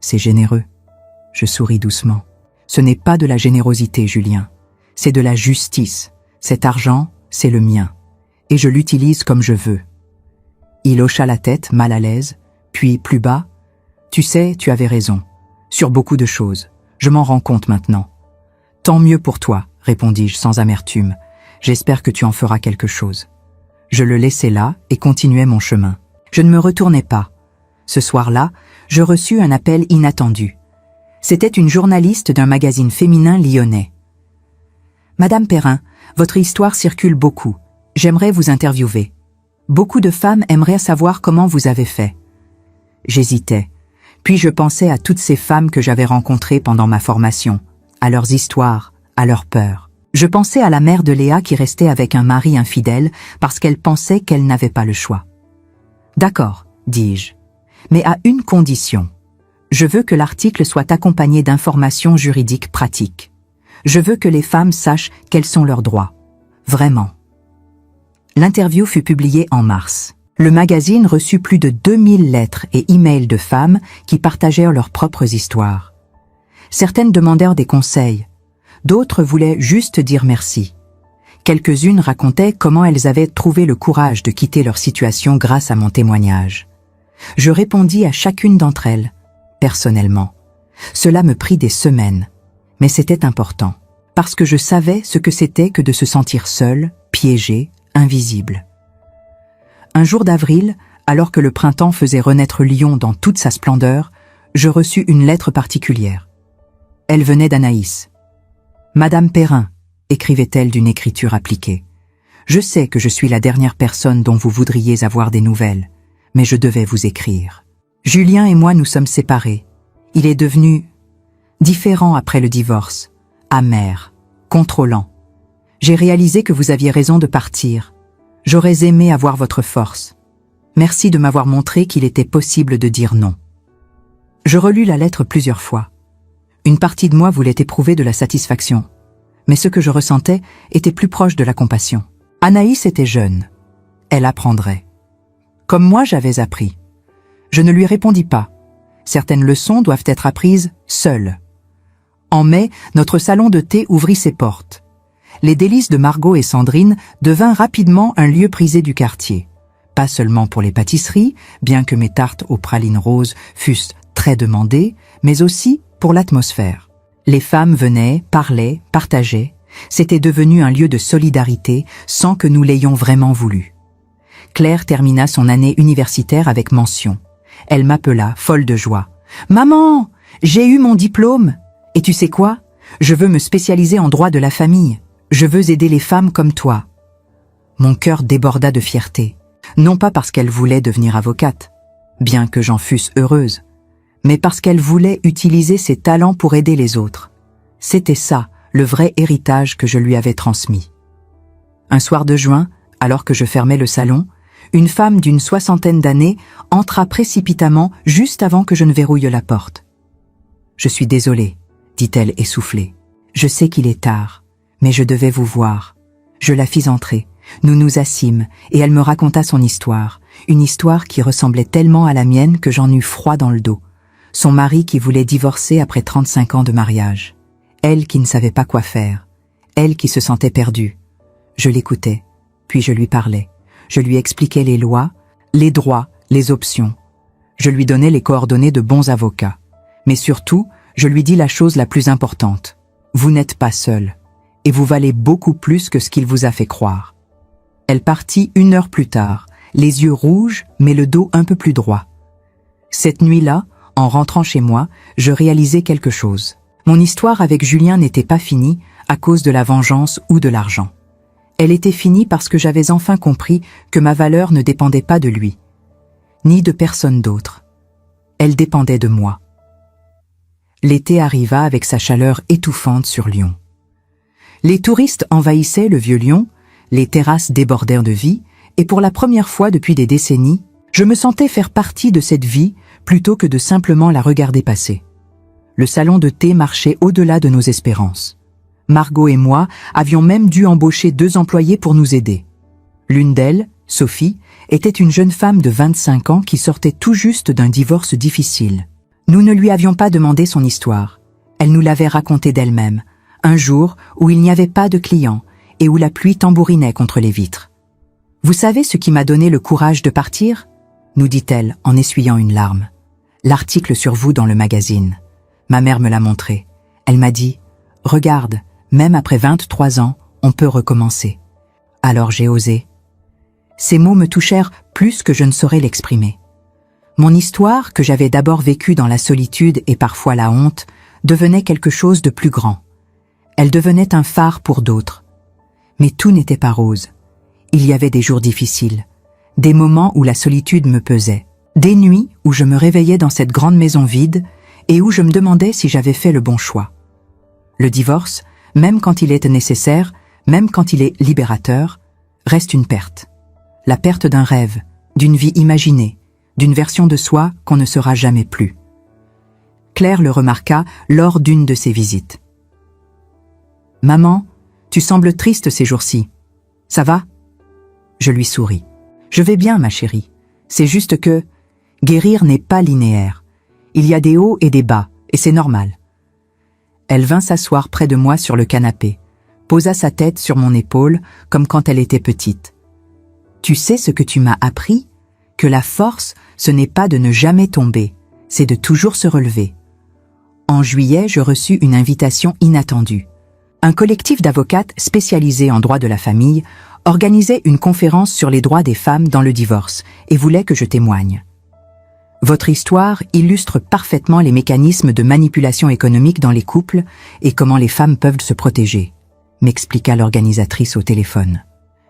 C'est généreux. Je souris doucement. Ce n'est pas de la générosité, Julien. C'est de la justice. Cet argent, c'est le mien. Et je l'utilise comme je veux. Il hocha la tête, mal à l'aise, puis plus bas. Tu sais, tu avais raison. Sur beaucoup de choses. Je m'en rends compte maintenant. Tant mieux pour toi, répondis-je sans amertume. J'espère que tu en feras quelque chose. Je le laissai là et continuai mon chemin. Je ne me retournai pas. Ce soir-là, je reçus un appel inattendu. C'était une journaliste d'un magazine féminin lyonnais. « Madame Perrin, votre histoire circule beaucoup. J'aimerais vous interviewer. Beaucoup de femmes aimeraient savoir comment vous avez fait. » J'hésitais. Puis je pensais à toutes ces femmes que j'avais rencontrées pendant ma formation, à leurs histoires, à leurs peurs. Je pensais à la mère de Léa qui restait avec un mari infidèle parce qu'elle pensait qu'elle n'avait pas le choix. « D'accord, dis-je, mais à une condition. Je veux que l'article soit accompagné d'informations juridiques pratiques. Je veux que les femmes sachent quels sont leurs droits. Vraiment. » L'interview fut publiée en mars. Le magazine reçut plus de 2000 lettres et emails de femmes qui partagèrent leurs propres histoires. Certaines demandèrent des conseils. D'autres voulaient juste dire merci. Quelques-unes racontaient comment elles avaient trouvé le courage de quitter leur situation grâce à mon témoignage. Je répondis à chacune d'entre elles, personnellement. Cela me prit des semaines, mais c'était important, parce que je savais ce que c'était que de se sentir seule, piégée, invisible. Un jour d'avril, alors que le printemps faisait renaître Lyon dans toute sa splendeur, je reçus une lettre particulière. Elle venait d'Anaïs. « Madame Perrin », écrivait-elle d'une écriture appliquée. « Je sais que je suis la dernière personne dont vous voudriez avoir des nouvelles, mais je devais vous écrire. Julien et moi nous sommes séparés. Il est devenu différent après le divorce, amer, contrôlant. J'ai réalisé que vous aviez raison de partir. J'aurais aimé avoir votre force. Merci de m'avoir montré qu'il était possible de dire non. » Je relus la lettre plusieurs fois. Une partie de moi voulait éprouver de la satisfaction, mais ce que je ressentais était plus proche de la compassion. Anaïs était jeune. Elle apprendrait. Comme moi, j'avais appris. Je ne lui répondis pas. Certaines leçons doivent être apprises seules. En mai, notre salon de thé ouvrit ses portes. Les délices de Margot et Sandrine devinrent rapidement un lieu prisé du quartier. Pas seulement pour les pâtisseries, bien que mes tartes aux pralines roses fussent très demandées, mais aussi pour l'atmosphère. Les femmes venaient, parlaient, partageaient. C'était devenu un lieu de solidarité sans que nous l'ayons vraiment voulu. Claire termina son année universitaire avec mention. Elle m'appela, folle de joie. « Maman, j'ai eu mon diplôme. Et tu sais quoi? Je veux me spécialiser en droit de la famille. Je veux aider les femmes comme toi. » Mon cœur déborda de fierté. Non pas parce qu'elle voulait devenir avocate, bien que j'en fusse heureuse, mais parce qu'elle voulait utiliser ses talents pour aider les autres. C'était ça, le vrai héritage que je lui avais transmis. Un soir de juin, alors que je fermais le salon, une femme d'une 60aine d'années entra précipitamment juste avant que je ne verrouille la porte. « Je suis désolée, » dit-elle essoufflée. « Je sais qu'il est tard, mais je devais vous voir. » Je la fis entrer. Nous nous assîmes et elle me raconta son histoire, une histoire qui ressemblait tellement à la mienne que j'en eus froid dans le dos. Son mari qui voulait divorcer après 35 ans de mariage. Elle qui ne savait pas quoi faire. Elle qui se sentait perdue. Je l'écoutais, puis je lui parlais. Je lui expliquais les lois, les droits, les options. Je lui donnais les coordonnées de bons avocats. Mais surtout, je lui dis la chose la plus importante. Vous n'êtes pas seul, et vous valez beaucoup plus que ce qu'il vous a fait croire. Elle partit 1 heure plus tard, les yeux rouges, mais le dos un peu plus droit. Cette nuit-là, en rentrant chez moi, je réalisais quelque chose. Mon histoire avec Julien n'était pas finie à cause de la vengeance ou de l'argent. Elle était finie parce que j'avais enfin compris que ma valeur ne dépendait pas de lui, ni de personne d'autre. Elle dépendait de moi. L'été arriva avec sa chaleur étouffante sur Lyon. Les touristes envahissaient le vieux Lyon, les terrasses débordèrent de vie, et pour la première fois depuis des décennies, je me sentais faire partie de cette vie plutôt que de simplement la regarder passer. Le salon de thé marchait au-delà de nos espérances. Margot et moi avions même dû embaucher 2 employés pour nous aider. L'une d'elles, Sophie, était une jeune femme de 25 ans qui sortait tout juste d'un divorce difficile. Nous ne lui avions pas demandé son histoire. Elle nous l'avait racontée d'elle-même, un jour où il n'y avait pas de clients et où la pluie tambourinait contre les vitres. « Vous savez ce qui m'a donné le courage de partir ?» nous dit-elle en essuyant une larme. « L'article sur vous dans le magazine. Ma mère me l'a montré. Elle m'a dit « Regarde, même après 23 ans, on peut recommencer. » Alors j'ai osé. Ces mots me touchèrent plus que je ne saurais l'exprimer. Mon histoire, que j'avais d'abord vécue dans la solitude et parfois la honte, devenait quelque chose de plus grand. Elle devenait un phare pour d'autres. Mais tout n'était pas rose. Il y avait des jours difficiles, des moments où la solitude me pesait, des nuits où je me réveillais dans cette grande maison vide et où je me demandais si j'avais fait le bon choix. Le divorce, même quand il est nécessaire, même quand il est libérateur, reste une perte. La perte d'un rêve, d'une vie imaginée, d'une version de soi qu'on ne sera jamais plus. Claire le remarqua lors d'une de ses visites. « Maman, tu sembles triste ces jours-ci. Ça va ?» Je lui souris. « Je vais bien, ma chérie. C'est juste que guérir n'est pas linéaire. Il y a des hauts et des bas, et c'est normal. » Elle vint s'asseoir près de moi sur le canapé, posa sa tête sur mon épaule comme quand elle était petite. « Tu sais ce que tu m'as appris ? Que la force, ce n'est pas de ne jamais tomber, c'est de toujours se relever. » En juillet, je reçus une invitation inattendue. Un collectif d'avocates spécialisés en droit de la famille organisait une conférence sur les droits des femmes dans le divorce et voulait que je témoigne. Votre histoire illustre parfaitement les mécanismes de manipulation économique dans les couples et comment les femmes peuvent se protéger, m'expliqua l'organisatrice au téléphone.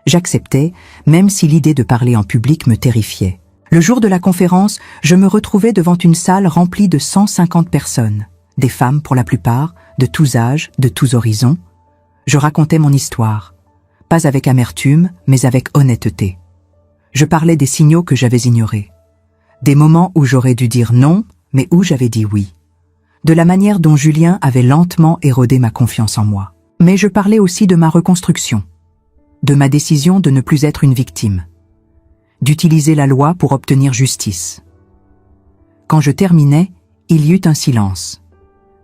J'acceptais, même si l'idée de parler en public me terrifiait. Le jour de la conférence, je me retrouvais devant une salle remplie de 150 personnes, des femmes pour la plupart, de tous âges, de tous horizons. Je racontais mon histoire, pas avec amertume, mais avec honnêteté. Je parlais des signaux que j'avais ignorés, des moments où j'aurais dû dire non, mais où j'avais dit oui, de la manière dont Julien avait lentement érodé ma confiance en moi. Mais je parlais aussi de ma reconstruction, de ma décision de ne plus être une victime, d'utiliser la loi pour obtenir justice. Quand je terminais, il y eut un silence.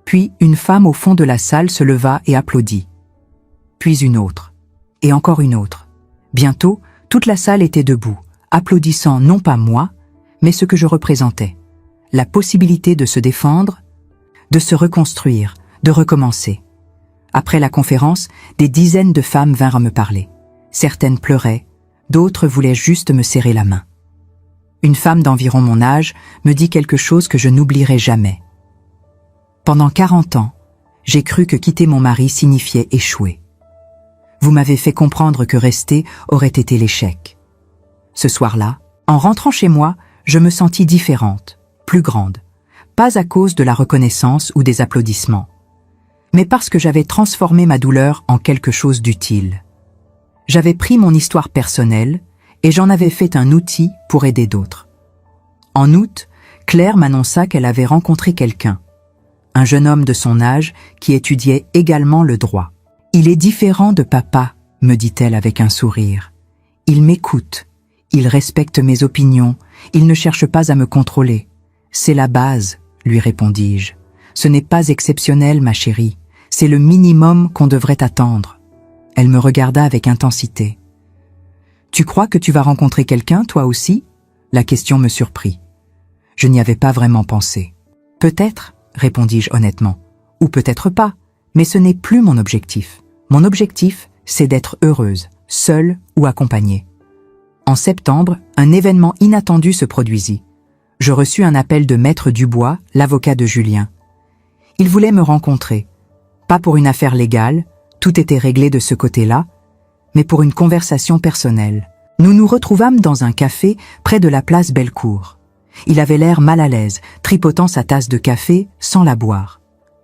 Puis une femme au fond de la salle se leva et applaudit. Puis une autre, et encore une autre. Bientôt, toute la salle était debout, applaudissant non pas moi, mais ce que je représentais. La possibilité de se défendre, de se reconstruire, de recommencer. Après la conférence, des dizaines de femmes vinrent me parler. Certaines pleuraient, d'autres voulaient juste me serrer la main. Une femme d'environ mon âge me dit quelque chose que je n'oublierai jamais. Pendant 40 ans, j'ai cru que quitter mon mari signifiait échouer. Vous m'avez fait comprendre que rester aurait été l'échec. Ce soir-là, en rentrant chez moi, je me sentis différente, plus grande, pas à cause de la reconnaissance ou des applaudissements, mais parce que j'avais transformé ma douleur en quelque chose d'utile. J'avais pris mon histoire personnelle et j'en avais fait un outil pour aider d'autres. En août, Claire m'annonça qu'elle avait rencontré quelqu'un, un jeune homme de son âge qui étudiait également le droit. « Il est différent de papa », me dit-elle avec un sourire. « Il m'écoute, il respecte mes opinions, il ne cherche pas à me contrôler. C'est la base, lui répondis-je. Ce n'est pas exceptionnel, ma chérie, c'est le minimum qu'on devrait attendre. » Elle me regarda avec intensité. « Tu crois que tu vas rencontrer quelqu'un, toi aussi ?» La question me surprit. Je n'y avais pas vraiment pensé. « Peut-être », répondis-je honnêtement, « ou peut-être pas, mais ce n'est plus mon objectif. Mon objectif, c'est d'être heureuse, seule ou accompagnée. » En septembre, un événement inattendu se produisit. Je reçus un appel de Maître Dubois, l'avocat de Julien. Il voulait me rencontrer, pas pour une affaire légale, tout était réglé de ce côté-là, mais pour une conversation personnelle. Nous nous retrouvâmes dans un café près de la place Bellecour. Il avait l'air mal à l'aise, tripotant sa tasse de café sans la boire.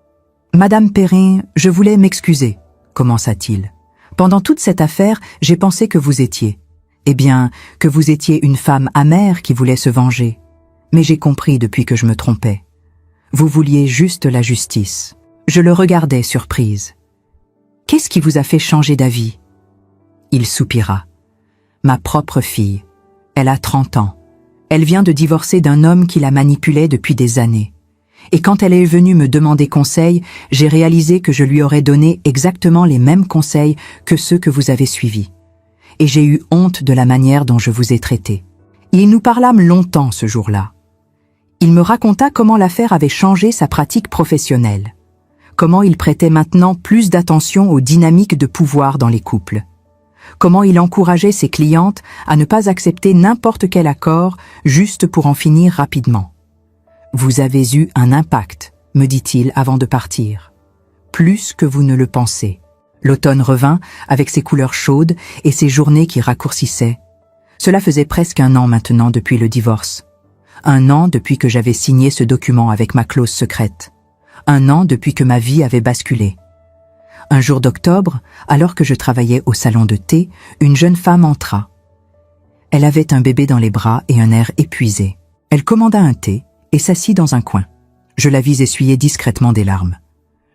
« Madame Perrin, je voulais m'excuser, » commença-t-il. « Pendant toute cette affaire, j'ai pensé que vous étiez. Eh bien, que vous étiez une femme amère qui voulait se venger. Mais j'ai compris depuis que je me trompais. Vous vouliez juste la justice. » Je le regardais surprise. Qu'est-ce qui vous a fait changer d'avis? Il soupira. Ma propre fille. Elle a 30 ans. Elle vient de divorcer d'un homme qui la manipulait depuis des années. Et quand elle est venue me demander conseil, j'ai réalisé que je lui aurais donné exactement les mêmes conseils que ceux que vous avez suivis. Et j'ai eu honte de la manière dont je vous ai traité. Et nous parlâmes longtemps ce jour-là. Il me raconta comment l'affaire avait changé sa pratique professionnelle. Comment il prêtait maintenant plus d'attention aux dynamiques de pouvoir dans les couples. Comment il encourageait ses clientes à ne pas accepter n'importe quel accord juste pour en finir rapidement. Vous avez eu un impact, me dit-il avant de partir. Plus que vous ne le pensez. L'automne revint avec ses couleurs chaudes et ses journées qui raccourcissaient. Cela faisait presque 1 an maintenant depuis le divorce. 1 an depuis que j'avais signé ce document avec ma clause secrète. 1 an depuis que ma vie avait basculé. Un jour d'octobre, alors que je travaillais au salon de thé, une jeune femme entra. Elle avait un bébé dans les bras et un air épuisé. Elle commanda un thé et s'assit dans un coin. Je la vis essuyer discrètement des larmes.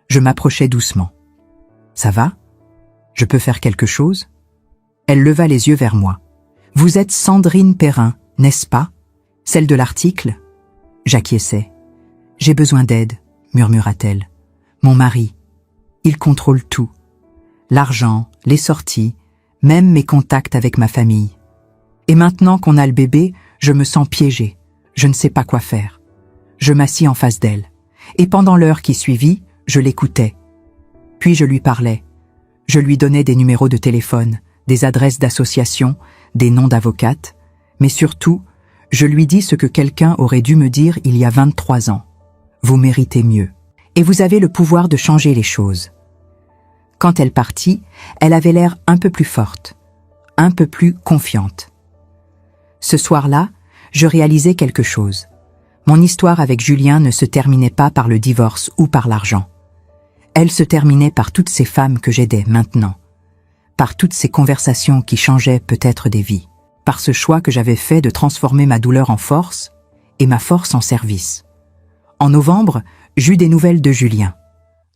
Je m'approchai doucement. « Ça va? Je peux faire quelque chose ?» Elle leva les yeux vers moi. « Vous êtes Sandrine Perrin, n'est-ce pas? Celle de l'article ?» J'acquiesçai. « J'ai besoin d'aide, » murmura-t-elle. « Mon mari. Il contrôle tout. L'argent, les sorties, même mes contacts avec ma famille. Et maintenant qu'on a le bébé, je me sens piégée. Je ne sais pas quoi faire. » Je m'assis en face d'elle. Et pendant l'heure qui suivit, je l'écoutais. Puis je lui parlais. Je lui donnais des numéros de téléphone, des adresses d'associations, des noms d'avocates, mais surtout, je lui dis ce que quelqu'un aurait dû me dire il y a 23 ans. Vous méritez mieux. Et vous avez le pouvoir de changer les choses. Quand elle partit, elle avait l'air un peu plus forte, un peu plus confiante. Ce soir-là, je réalisais quelque chose. Mon histoire avec Julien ne se terminait pas par le divorce ou par l'argent. Elle se terminait par toutes ces femmes que j'aidais maintenant, par toutes ces conversations qui changeaient peut-être des vies, par ce choix que j'avais fait de transformer ma douleur en force et ma force en service. En novembre, j'eus des nouvelles de Julien.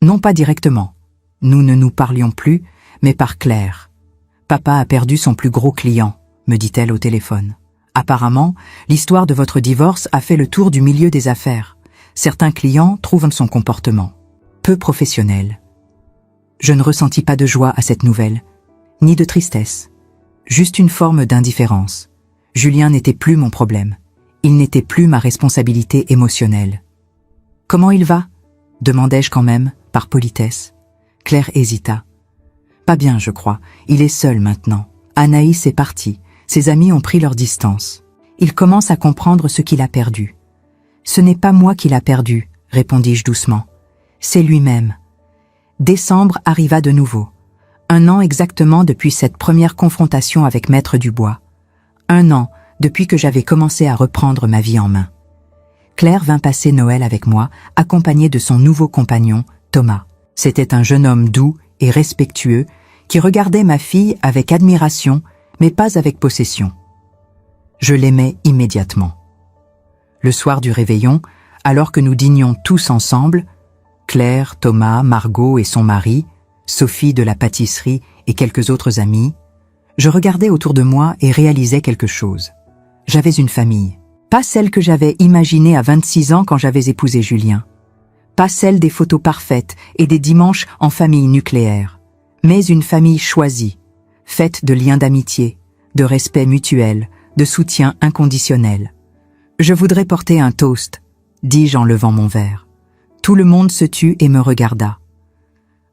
Non pas directement. Nous ne nous parlions plus, mais par Claire. « Papa a perdu son plus gros client », me dit-elle au téléphone. Apparemment, l'histoire de votre divorce a fait le tour du milieu des affaires. Certains clients trouvent son comportement peu professionnel. Je ne ressentis pas de joie à cette nouvelle, ni de tristesse, juste une forme d'indifférence. Julien n'était plus mon problème. Il n'était plus ma responsabilité émotionnelle. « Comment il va ?» demandai-je quand même, par politesse. Claire hésita. « Pas bien, je crois. Il est seul maintenant. Anaïs est partie. Ses amis ont pris leur distance. Il commence à comprendre ce qu'il a perdu. »« Ce n'est pas moi qui l'a perdu, » répondis-je doucement. « C'est lui-même. » Décembre arriva de nouveau. 1 an exactement depuis cette première confrontation avec Maître Dubois. 1 an depuis que j'avais commencé à reprendre ma vie en main. Claire vint passer Noël avec moi, accompagnée de son nouveau compagnon, Thomas. C'était un jeune homme doux et respectueux qui regardait ma fille avec admiration, mais pas avec possession. Je l'aimais immédiatement. Le soir du réveillon, alors que nous dînions tous ensemble, Claire, Thomas, Margot et son mari, Sophie de la pâtisserie et quelques autres amis, je regardais autour de moi et réalisais quelque chose. J'avais une famille. Pas celle que j'avais imaginée à 26 ans quand j'avais épousé Julien. Pas celle des photos parfaites et des dimanches en famille nucléaire, mais une famille choisie, faite de liens d'amitié, de respect mutuel, de soutien inconditionnel. Je voudrais porter un toast, dis-je en levant mon verre. Tout le monde se tut et me regarda.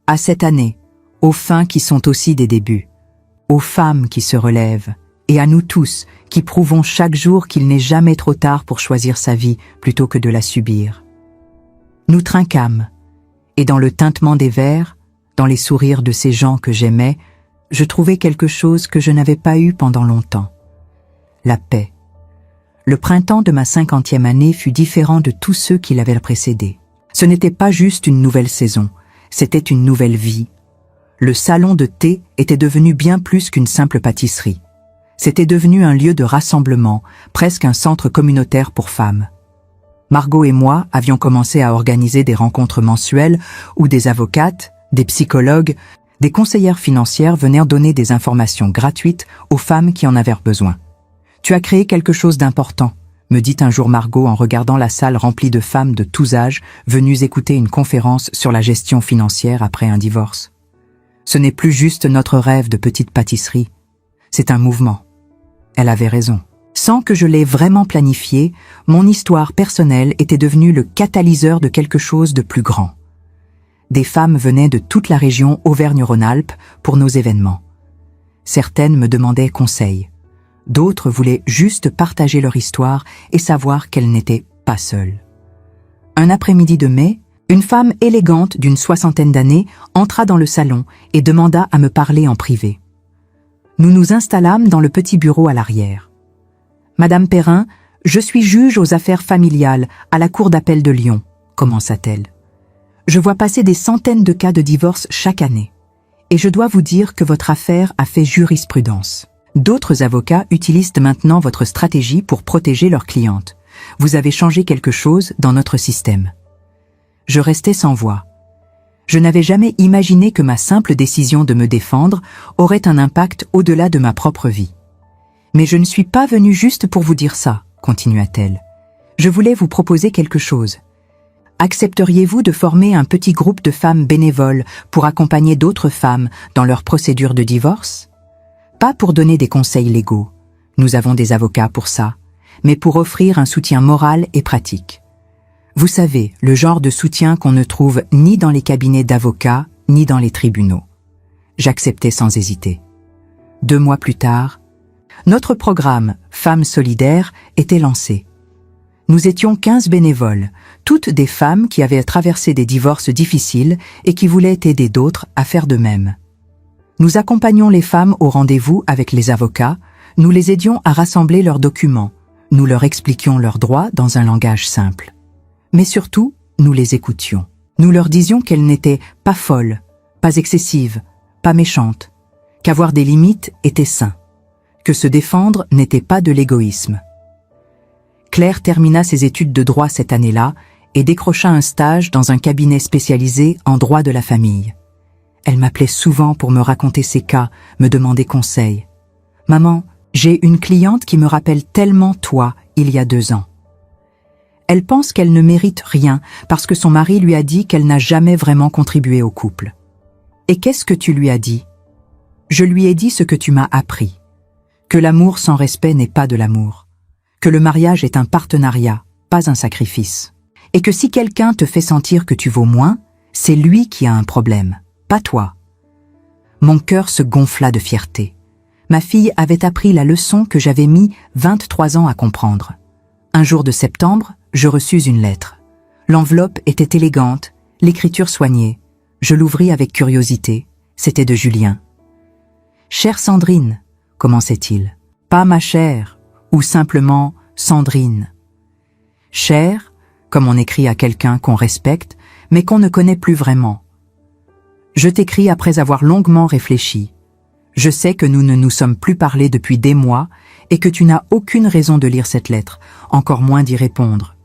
À cette année, aux fins qui sont aussi des débuts, aux femmes qui se relèvent, et à nous tous qui prouvons chaque jour qu'il n'est jamais trop tard pour choisir sa vie plutôt que de la subir. Nous trinquâmes, et dans le tintement des verres, dans les sourires de ces gens que j'aimais, je trouvais quelque chose que je n'avais pas eu pendant longtemps. La paix. Le printemps de ma 50e année fut différent de tous ceux qui l'avaient précédé. Ce n'était pas juste une nouvelle saison, c'était une nouvelle vie. Le salon de thé était devenu bien plus qu'une simple pâtisserie. C'était devenu un lieu de rassemblement, presque un centre communautaire pour femmes. Margot et moi avions commencé à organiser des rencontres mensuelles où des avocates, des psychologues, Des conseillères financières venaient donner des informations gratuites aux femmes qui en avaient besoin. « Tu as créé quelque chose d'important », me dit un jour Margot en regardant la salle remplie de femmes de tous âges venues écouter une conférence sur la gestion financière après un divorce. Ce n'est plus juste notre rêve de petite pâtisserie, c'est un mouvement. Elle avait raison. Sans que je l'aie vraiment planifié, mon histoire personnelle était devenue le catalyseur de quelque chose de plus grand. Des femmes venaient de toute la région Auvergne-Rhône-Alpes pour nos événements. Certaines me demandaient conseil. D'autres voulaient juste partager leur histoire et savoir qu'elles n'étaient pas seules. Un après-midi de mai, une femme élégante d'une 60aine d'années entra dans le salon et demanda à me parler en privé. Nous nous installâmes dans le petit bureau à l'arrière. « Madame Perrin, je suis juge aux affaires familiales à la Cour d'appel de Lyon », commença-t-elle. « Je vois passer des centaines de cas de divorce chaque année. Et je dois vous dire que votre affaire a fait jurisprudence. D'autres avocats utilisent maintenant votre stratégie pour protéger leurs clientes. Vous avez changé quelque chose dans notre système. » Je restais sans voix. Je n'avais jamais imaginé que ma simple décision de me défendre aurait un impact au-delà de ma propre vie. « Mais je ne suis pas venue juste pour vous dire ça, » continua-t-elle. « Je voulais vous proposer quelque chose. Accepteriez-vous de former un petit groupe de femmes bénévoles pour accompagner d'autres femmes dans leur procédure de divorce? Pas pour donner des conseils légaux, nous avons des avocats pour ça, mais pour offrir un soutien moral et pratique. Vous savez, le genre de soutien qu'on ne trouve ni dans les cabinets d'avocats, ni dans les tribunaux. » J'acceptais sans hésiter. 2 mois plus tard, notre programme Femmes solidaires était lancé. Nous étions 15 bénévoles, toutes des femmes qui avaient traversé des divorces difficiles et qui voulaient aider d'autres à faire de même. Nous accompagnions les femmes au rendez-vous avec les avocats, nous les aidions à rassembler leurs documents, nous leur expliquions leurs droits dans un langage simple. Mais surtout, nous les écoutions. Nous leur disions qu'elles n'étaient pas folles, pas excessives, pas méchantes, qu'avoir des limites était sain, que se défendre n'était pas de l'égoïsme. Claire termina ses études de droit cette année-là et décrocha un stage dans un cabinet spécialisé en droit de la famille. Elle m'appelait souvent pour me raconter ses cas, me demander conseil. « Maman, j'ai une cliente qui me rappelle tellement toi il y a 2 ans. Elle pense qu'elle ne mérite rien parce que son mari lui a dit qu'elle n'a jamais vraiment contribué au couple. Et qu'est-ce que tu lui as dit? Je lui ai dit ce que tu m'as appris. Que l'amour sans respect n'est pas de l'amour. Que le mariage est un partenariat, pas un sacrifice. Et que si quelqu'un te fait sentir que tu vaux moins, c'est lui qui a un problème, pas toi. » Mon cœur se gonfla de fierté. Ma fille avait appris la leçon que j'avais mis 23 ans à comprendre. Un jour de septembre, je reçus une lettre. L'enveloppe était élégante, l'écriture soignée. Je l'ouvris avec curiosité. C'était de Julien. « Chère Sandrine », commençait-il. « Pas ma chère, ou simplement Sandrine. Chère, comme on écrit à quelqu'un qu'on respecte, mais qu'on ne connaît plus vraiment. Je t'écris après avoir longuement réfléchi. Je sais que nous ne nous sommes plus parlé depuis des mois et que tu n'as aucune raison de lire cette lettre, encore moins d'y répondre.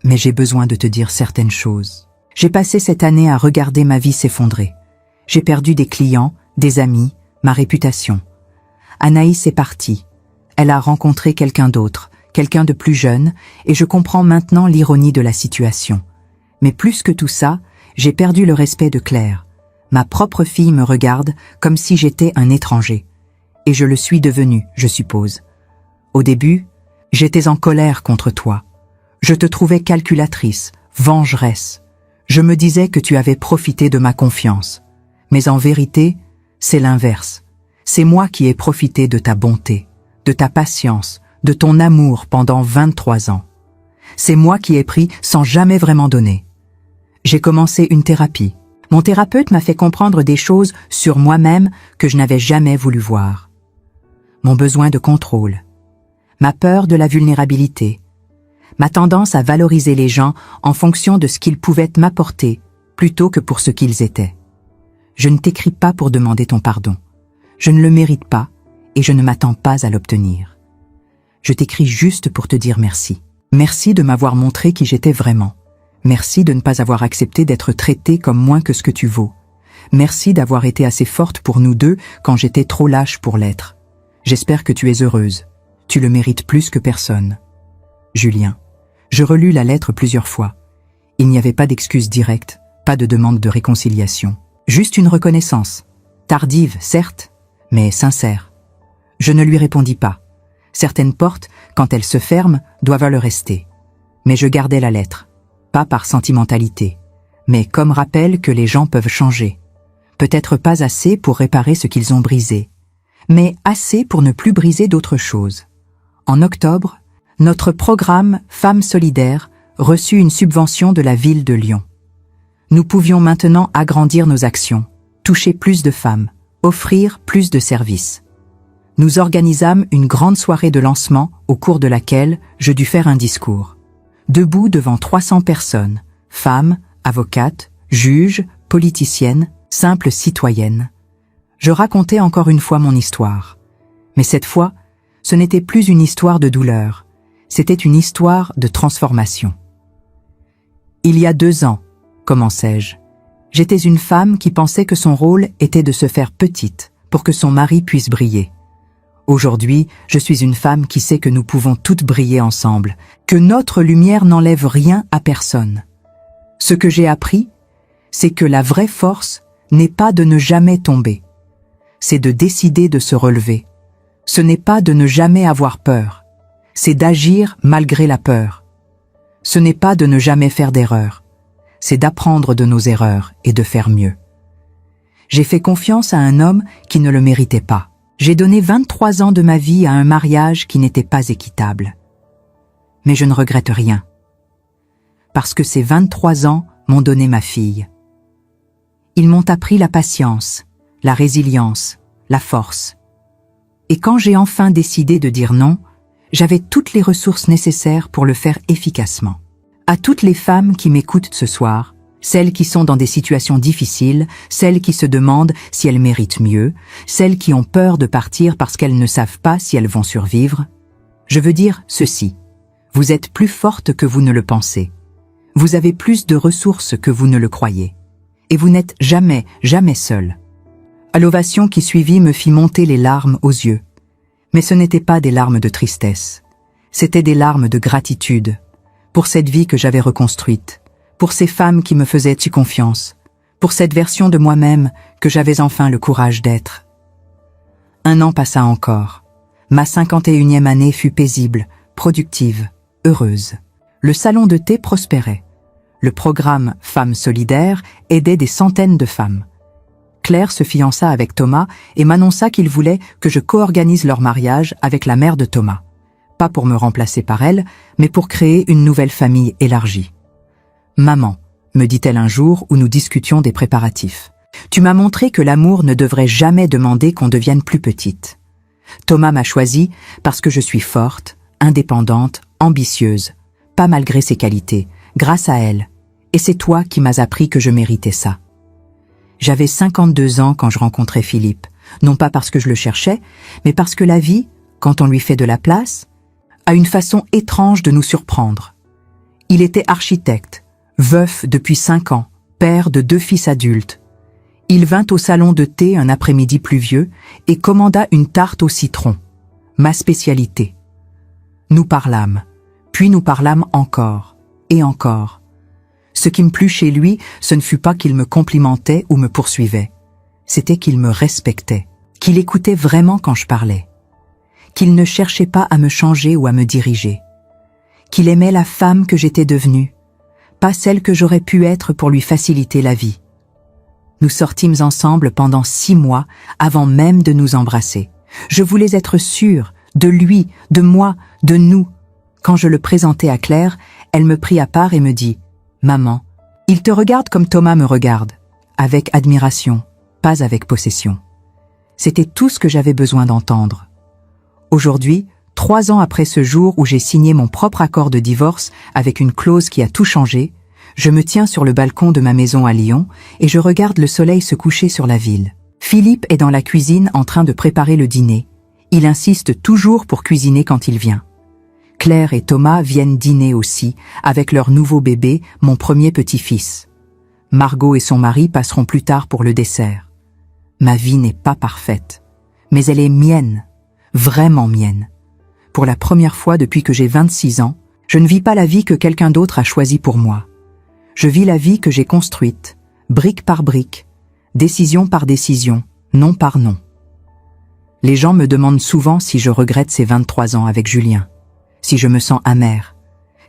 Mais j'ai besoin de te dire certaines choses. J'ai passé cette année à regarder ma vie s'effondrer. J'ai perdu des clients, des amis, ma réputation. Anaïs est partie. Elle a rencontré quelqu'un d'autre, quelqu'un de plus jeune, et je comprends maintenant l'ironie de la situation. Mais plus que tout ça, j'ai perdu le respect de Claire. Ma propre fille me regarde comme si j'étais un étranger. Et je le suis devenu, je suppose. Au début, j'étais en colère contre toi. Je te trouvais calculatrice, vengeresse. Je me disais que tu avais profité de ma confiance. Mais en vérité, c'est l'inverse. C'est moi qui ai profité de ta bonté, de ta patience, de ton amour pendant 23 ans. C'est moi qui ai pris sans jamais vraiment donner. J'ai commencé une thérapie. Mon thérapeute m'a fait comprendre des choses sur moi-même que je n'avais jamais voulu voir. Mon besoin de contrôle, ma peur de la vulnérabilité, ma tendance à valoriser les gens en fonction de ce qu'ils pouvaient m'apporter plutôt que pour ce qu'ils étaient. Je ne t'écris pas pour demander ton pardon. Je ne le mérite pas et je ne m'attends pas à l'obtenir. Je t'écris juste pour te dire merci. Merci de m'avoir montré qui j'étais vraiment. Merci de ne pas avoir accepté d'être traité comme moins que ce que tu vaux. Merci d'avoir été assez forte pour nous deux quand j'étais trop lâche pour l'être. J'espère que tu es heureuse. Tu le mérites plus que personne. Julien. Je relus la lettre plusieurs fois. Il n'y avait pas d'excuse directe, pas de demande de réconciliation. Juste une reconnaissance. Tardive, certes, mais sincère. Je ne lui répondis pas. Certaines portes, quand elles se ferment, doivent le rester. Mais je gardais la lettre. Pas par sentimentalité, mais comme rappel que les gens peuvent changer. Peut-être pas assez pour réparer ce qu'ils ont brisé, mais assez pour ne plus briser d'autres choses. En octobre, notre programme Femmes solidaires reçut une subvention de la ville de Lyon. Nous pouvions maintenant agrandir nos actions, toucher plus de femmes, offrir plus de services. Nous organisâmes une grande soirée de lancement au cours de laquelle je dus faire un discours. Debout devant 300 personnes, femmes, avocates, juges, politiciennes, simples citoyennes. Je racontais encore une fois mon histoire. Mais cette fois, ce n'était plus une histoire de douleur, c'était une histoire de transformation. Il y a 2 ans, commençai-je, j'étais une femme qui pensait que son rôle était de se faire petite pour que son mari puisse briller. Aujourd'hui, je suis une femme qui sait que nous pouvons toutes briller ensemble, que notre lumière n'enlève rien à personne. Ce que j'ai appris, c'est que la vraie force n'est pas de ne jamais tomber. C'est de décider de se relever. Ce n'est pas de ne jamais avoir peur. C'est d'agir malgré la peur. Ce n'est pas de ne jamais faire d'erreurs. C'est d'apprendre de nos erreurs et de faire mieux. J'ai fait confiance à un homme qui ne le méritait pas. J'ai donné 23 ans de ma vie à un mariage qui n'était pas équitable. Mais je ne regrette rien. Parce que ces 23 ans m'ont donné ma fille. Ils m'ont appris la patience, la résilience, la force. Et quand j'ai enfin décidé de dire non, j'avais toutes les ressources nécessaires pour le faire efficacement. À toutes les femmes qui m'écoutent ce soir, celles qui sont dans des situations difficiles, celles qui se demandent si elles méritent mieux, celles qui ont peur de partir parce qu'elles ne savent pas si elles vont survivre, je veux dire ceci. Vous êtes plus forte que vous ne le pensez. Vous avez plus de ressources que vous ne le croyez. Et vous n'êtes jamais, jamais seule. À l'ovation qui suivit me fit monter les larmes aux yeux. Mais ce n'étaient pas des larmes de tristesse. C'étaient des larmes de gratitude pour cette vie que j'avais reconstruite, pour ces femmes qui me faisaient si confiance, pour cette version de moi-même que j'avais enfin le courage d'être. 1 an passa encore. Ma 51e année fut paisible, productive, heureuse. Le salon de thé prospérait. Le programme Femmes solidaires aidait des centaines de femmes. Claire se fiança avec Thomas et m'annonça qu'il voulait que je co-organise leur mariage avec la mère de Thomas. Pas pour me remplacer par elle, mais pour créer une nouvelle famille élargie. « Maman », me dit-elle un jour où nous discutions des préparatifs, « tu m'as montré que l'amour ne devrait jamais demander qu'on devienne plus petite. Thomas m'a choisie parce que je suis forte, indépendante, ambitieuse, pas malgré ses qualités, grâce à elle. Et c'est toi qui m'as appris que je méritais ça. » J'avais 52 ans quand je rencontrais Philippe, non pas parce que je le cherchais, mais parce que la vie, quand on lui fait de la place, a une façon étrange de nous surprendre. Il était architecte, veuf depuis 5 ans, père de 2 fils adultes. Il vint au salon de thé un après-midi pluvieux et commanda une tarte au citron, ma spécialité. Nous parlâmes, puis nous parlâmes encore, et encore. Ce qui me plut chez lui, ce ne fut pas qu'il me complimentait ou me poursuivait. C'était qu'il me respectait, qu'il écoutait vraiment quand je parlais, qu'il ne cherchait pas à me changer ou à me diriger, qu'il aimait la femme que j'étais devenue, pas celle que j'aurais pu être pour lui faciliter la vie. Nous sortîmes ensemble pendant 6 mois avant même de nous embrasser. Je voulais être sûre de lui, de moi, de nous. Quand je le présentai à Claire, elle me prit à part et me dit « Maman, il te regarde comme Thomas me regarde, avec admiration, pas avec possession. » C'était tout ce que j'avais besoin d'entendre. Aujourd'hui, 3 ans après ce jour où j'ai signé mon propre accord de divorce avec une clause qui a tout changé, je me tiens sur le balcon de ma maison à Lyon et je regarde le soleil se coucher sur la ville. Philippe est dans la cuisine en train de préparer le dîner. Il insiste toujours pour cuisiner quand il vient. Claire et Thomas viennent dîner aussi, avec leur nouveau bébé, mon premier petit-fils. Margot et son mari passeront plus tard pour le dessert. Ma vie n'est pas parfaite, mais elle est mienne, vraiment mienne. Pour la première fois depuis que j'ai 26 ans, je ne vis pas la vie que quelqu'un d'autre a choisie pour moi. Je vis la vie que j'ai construite, brique par brique, décision par décision, non par non. Les gens me demandent souvent si je regrette ces 23 ans avec Julien, si je me sens amère,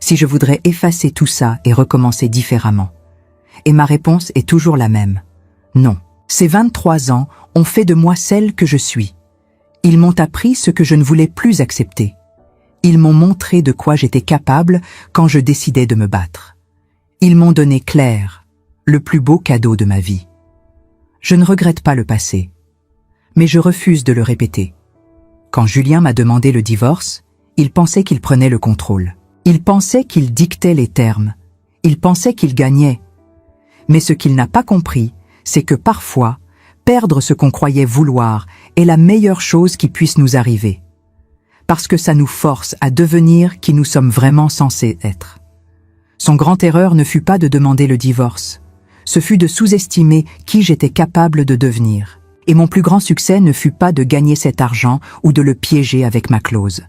si je voudrais effacer tout ça et recommencer différemment. Et ma réponse est toujours la même. Non. Ces 23 ans ont fait de moi celle que je suis. Ils m'ont appris ce que je ne voulais plus accepter. Ils m'ont montré de quoi j'étais capable quand je décidais de me battre. Ils m'ont donné Claire, le plus beau cadeau de ma vie. Je ne regrette pas le passé, mais je refuse de le répéter. Quand Julien m'a demandé le divorce, il pensait qu'il prenait le contrôle. Il pensait qu'il dictait les termes. Il pensait qu'il gagnait. Mais ce qu'il n'a pas compris, c'est que parfois, perdre ce qu'on croyait vouloir est la meilleure chose qui puisse nous arriver. Parce que ça nous force à devenir qui nous sommes vraiment censés être. Son grande erreur ne fut pas de demander le divorce. Ce fut de sous-estimer qui j'étais capable de devenir. Et mon plus grand succès ne fut pas de gagner cet argent ou de le piéger avec ma clause.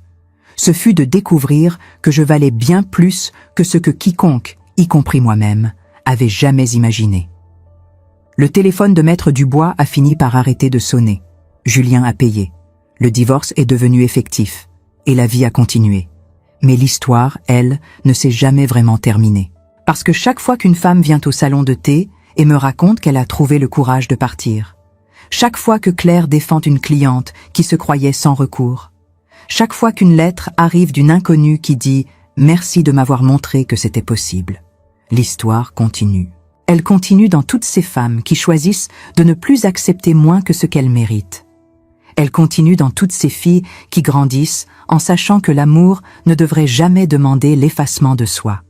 Ce fut de découvrir que je valais bien plus que ce que quiconque, y compris moi-même, avait jamais imaginé. Le téléphone de Maître Dubois a fini par arrêter de sonner. Julien a payé. Le divorce est devenu effectif. Et la vie a continué. Mais l'histoire, elle, ne s'est jamais vraiment terminée. Parce que chaque fois qu'une femme vient au salon de thé et me raconte qu'elle a trouvé le courage de partir, chaque fois que Claire défend une cliente qui se croyait sans recours, chaque fois qu'une lettre arrive d'une inconnue qui dit « Merci de m'avoir montré que c'était possible », l'histoire continue. Elle continue dans toutes ces femmes qui choisissent de ne plus accepter moins que ce qu'elles méritent. Elle continue dans toutes ces filles qui grandissent en sachant que l'amour ne devrait jamais demander l'effacement de soi.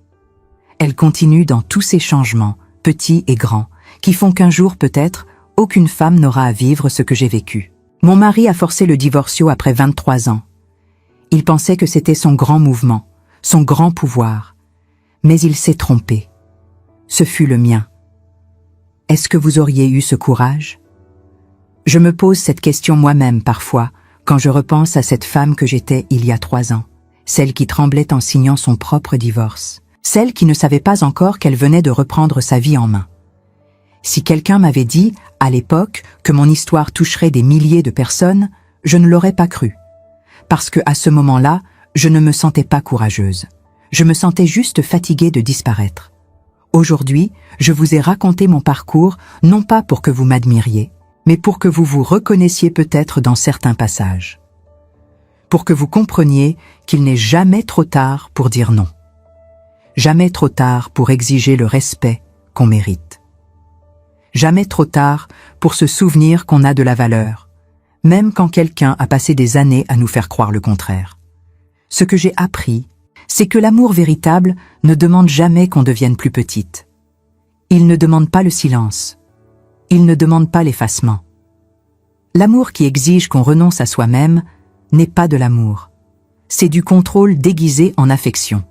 Elle continue dans tous ces changements, petits et grands, qui font qu'un jour peut-être, aucune femme n'aura à vivre ce que j'ai vécu. Mon mari a forcé le divorcio après 23 ans. Il pensait que c'était son grand mouvement, son grand pouvoir. Mais il s'est trompé. Ce fut le mien. Est-ce que vous auriez eu ce courage ? Je me pose cette question moi-même parfois, quand je repense à cette femme que j'étais il y a 3 ans, celle qui tremblait en signant son propre divorce, celle qui ne savait pas encore qu'elle venait de reprendre sa vie en main. Si quelqu'un m'avait dit, à l'époque, que mon histoire toucherait des milliers de personnes, je ne l'aurais pas cru. Parce que à ce moment-là, je ne me sentais pas courageuse. Je me sentais juste fatiguée de disparaître. Aujourd'hui, je vous ai raconté mon parcours, non pas pour que vous m'admiriez, mais pour que vous vous reconnaissiez peut-être dans certains passages. Pour que vous compreniez qu'il n'est jamais trop tard pour dire non. Jamais trop tard pour exiger le respect qu'on mérite. Jamais trop tard pour se souvenir qu'on a de la valeur, même quand quelqu'un a passé des années à nous faire croire le contraire. Ce que j'ai appris, c'est que l'amour véritable ne demande jamais qu'on devienne plus petite. Il ne demande pas le silence. Il ne demande pas l'effacement. L'amour qui exige qu'on renonce à soi-même n'est pas de l'amour. C'est du contrôle déguisé en affection.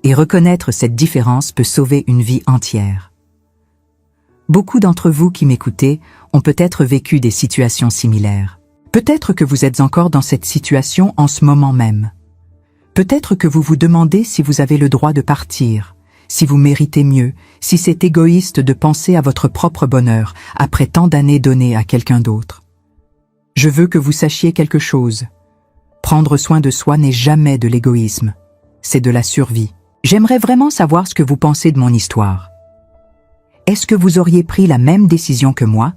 Et reconnaître cette différence peut sauver une vie entière. Beaucoup d'entre vous qui m'écoutez ont peut-être vécu des situations similaires. Peut-être que vous êtes encore dans cette situation en ce moment même. Peut-être que vous vous demandez si vous avez le droit de partir, si vous méritez mieux, si c'est égoïste de penser à votre propre bonheur après tant d'années données à quelqu'un d'autre. Je veux que vous sachiez quelque chose. Prendre soin de soi n'est jamais de l'égoïsme, c'est de la survie. J'aimerais vraiment savoir ce que vous pensez de mon histoire. Est-ce que vous auriez pris la même décision que moi ?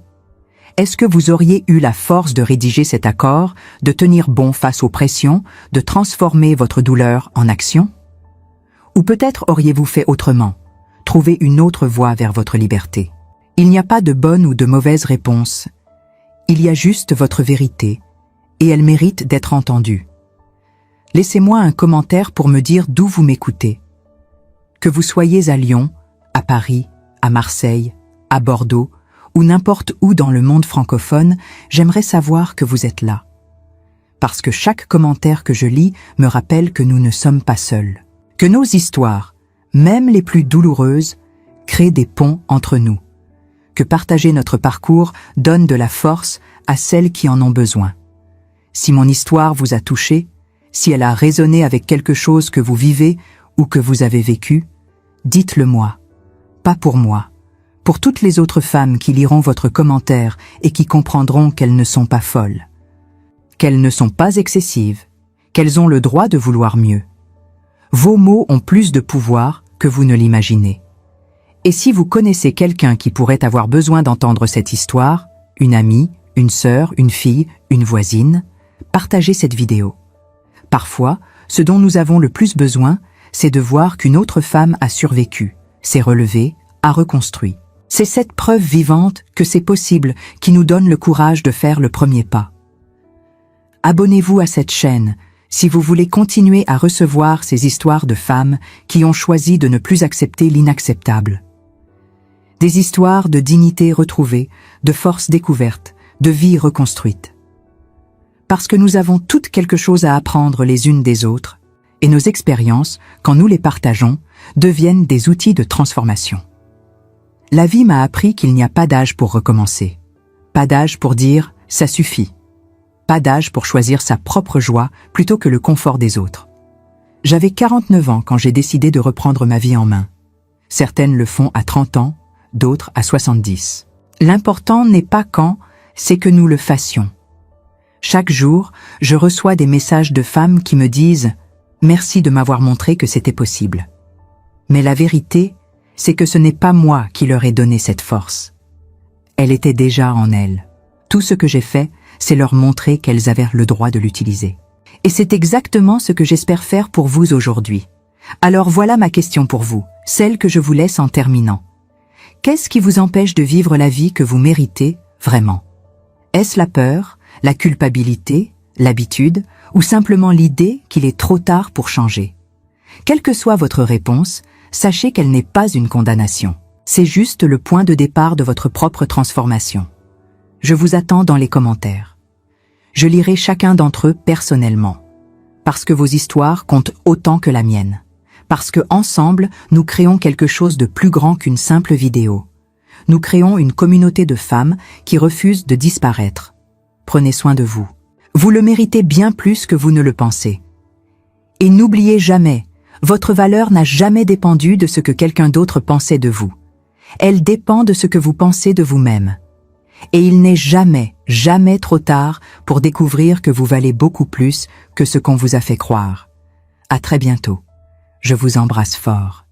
Est-ce que vous auriez eu la force de rédiger cet accord, de tenir bon face aux pressions, de transformer votre douleur en action ? Ou peut-être auriez-vous fait autrement, trouvé une autre voie vers votre liberté. Il n'y a pas de bonne ou de mauvaise réponse. Il y a juste votre vérité, et elle mérite d'être entendue. Laissez-moi un commentaire pour me dire d'où vous m'écoutez. Que vous soyez à Lyon, à Paris, à Marseille, à Bordeaux, ou n'importe où dans le monde francophone, j'aimerais savoir que vous êtes là. Parce que chaque commentaire que je lis me rappelle que nous ne sommes pas seuls. Que nos histoires, même les plus douloureuses, crée des ponts entre nous. Que partager notre parcours donne de la force à celles qui en ont besoin. Si mon histoire vous a touché, si elle a résonné avec quelque chose que vous vivez ou que vous avez vécu, dites-le moi. Pas pour moi, pour toutes les autres femmes qui liront votre commentaire et qui comprendront qu'elles ne sont pas folles, qu'elles ne sont pas excessives, qu'elles ont le droit de vouloir mieux. Vos mots ont plus de pouvoir que vous ne l'imaginez. Et si vous connaissez quelqu'un qui pourrait avoir besoin d'entendre cette histoire, une amie, une sœur, une fille, une voisine, partagez cette vidéo. Parfois, ce dont nous avons le plus besoin, c'est de voir qu'une autre femme a survécu, s'est relevée, a reconstruit. C'est cette preuve vivante que c'est possible qui nous donne le courage de faire le premier pas. Abonnez-vous à cette chaîne si vous voulez continuer à recevoir ces histoires de femmes qui ont choisi de ne plus accepter l'inacceptable. Des histoires de dignité retrouvée, de force découverte, de vie reconstruite. Parce que nous avons toutes quelque chose à apprendre les unes des autres, et nos expériences, quand nous les partageons, deviennent des outils de transformation. La vie m'a appris qu'il n'y a pas d'âge pour recommencer. Pas d'âge pour dire « ça suffit ». Pas d'âge pour choisir sa propre joie plutôt que le confort des autres. J'avais 49 ans quand j'ai décidé de reprendre ma vie en main. Certaines le font à 30 ans, d'autres à 70. L'important n'est pas quand, c'est que nous le fassions. Chaque jour, je reçois des messages de femmes qui me disent « Merci de m'avoir montré que c'était possible ». Mais la vérité, c'est que ce n'est pas moi qui leur ai donné cette force. Elle était déjà en elles. Tout ce que j'ai fait, c'est leur montrer qu'elles avaient le droit de l'utiliser. Et c'est exactement ce que j'espère faire pour vous aujourd'hui. Alors voilà ma question pour vous, celle que je vous laisse en terminant. Qu'est-ce qui vous empêche de vivre la vie que vous méritez vraiment? Est-ce la peur, la culpabilité, l'habitude, ou simplement l'idée qu'il est trop tard pour changer? Quelle que soit votre réponse, sachez qu'elle n'est pas une condamnation. C'est juste le point de départ de votre propre transformation. Je vous attends dans les commentaires. Je lirai chacun d'entre eux personnellement. Parce que vos histoires comptent autant que la mienne. Parce que ensemble, nous créons quelque chose de plus grand qu'une simple vidéo. Nous créons une communauté de femmes qui refusent de disparaître. Prenez soin de vous. Vous le méritez bien plus que vous ne le pensez. Et n'oubliez jamais, votre valeur n'a jamais dépendu de ce que quelqu'un d'autre pensait de vous. Elle dépend de ce que vous pensez de vous-même. Et il n'est jamais, jamais trop tard pour découvrir que vous valez beaucoup plus que ce qu'on vous a fait croire. À très bientôt. Je vous embrasse fort.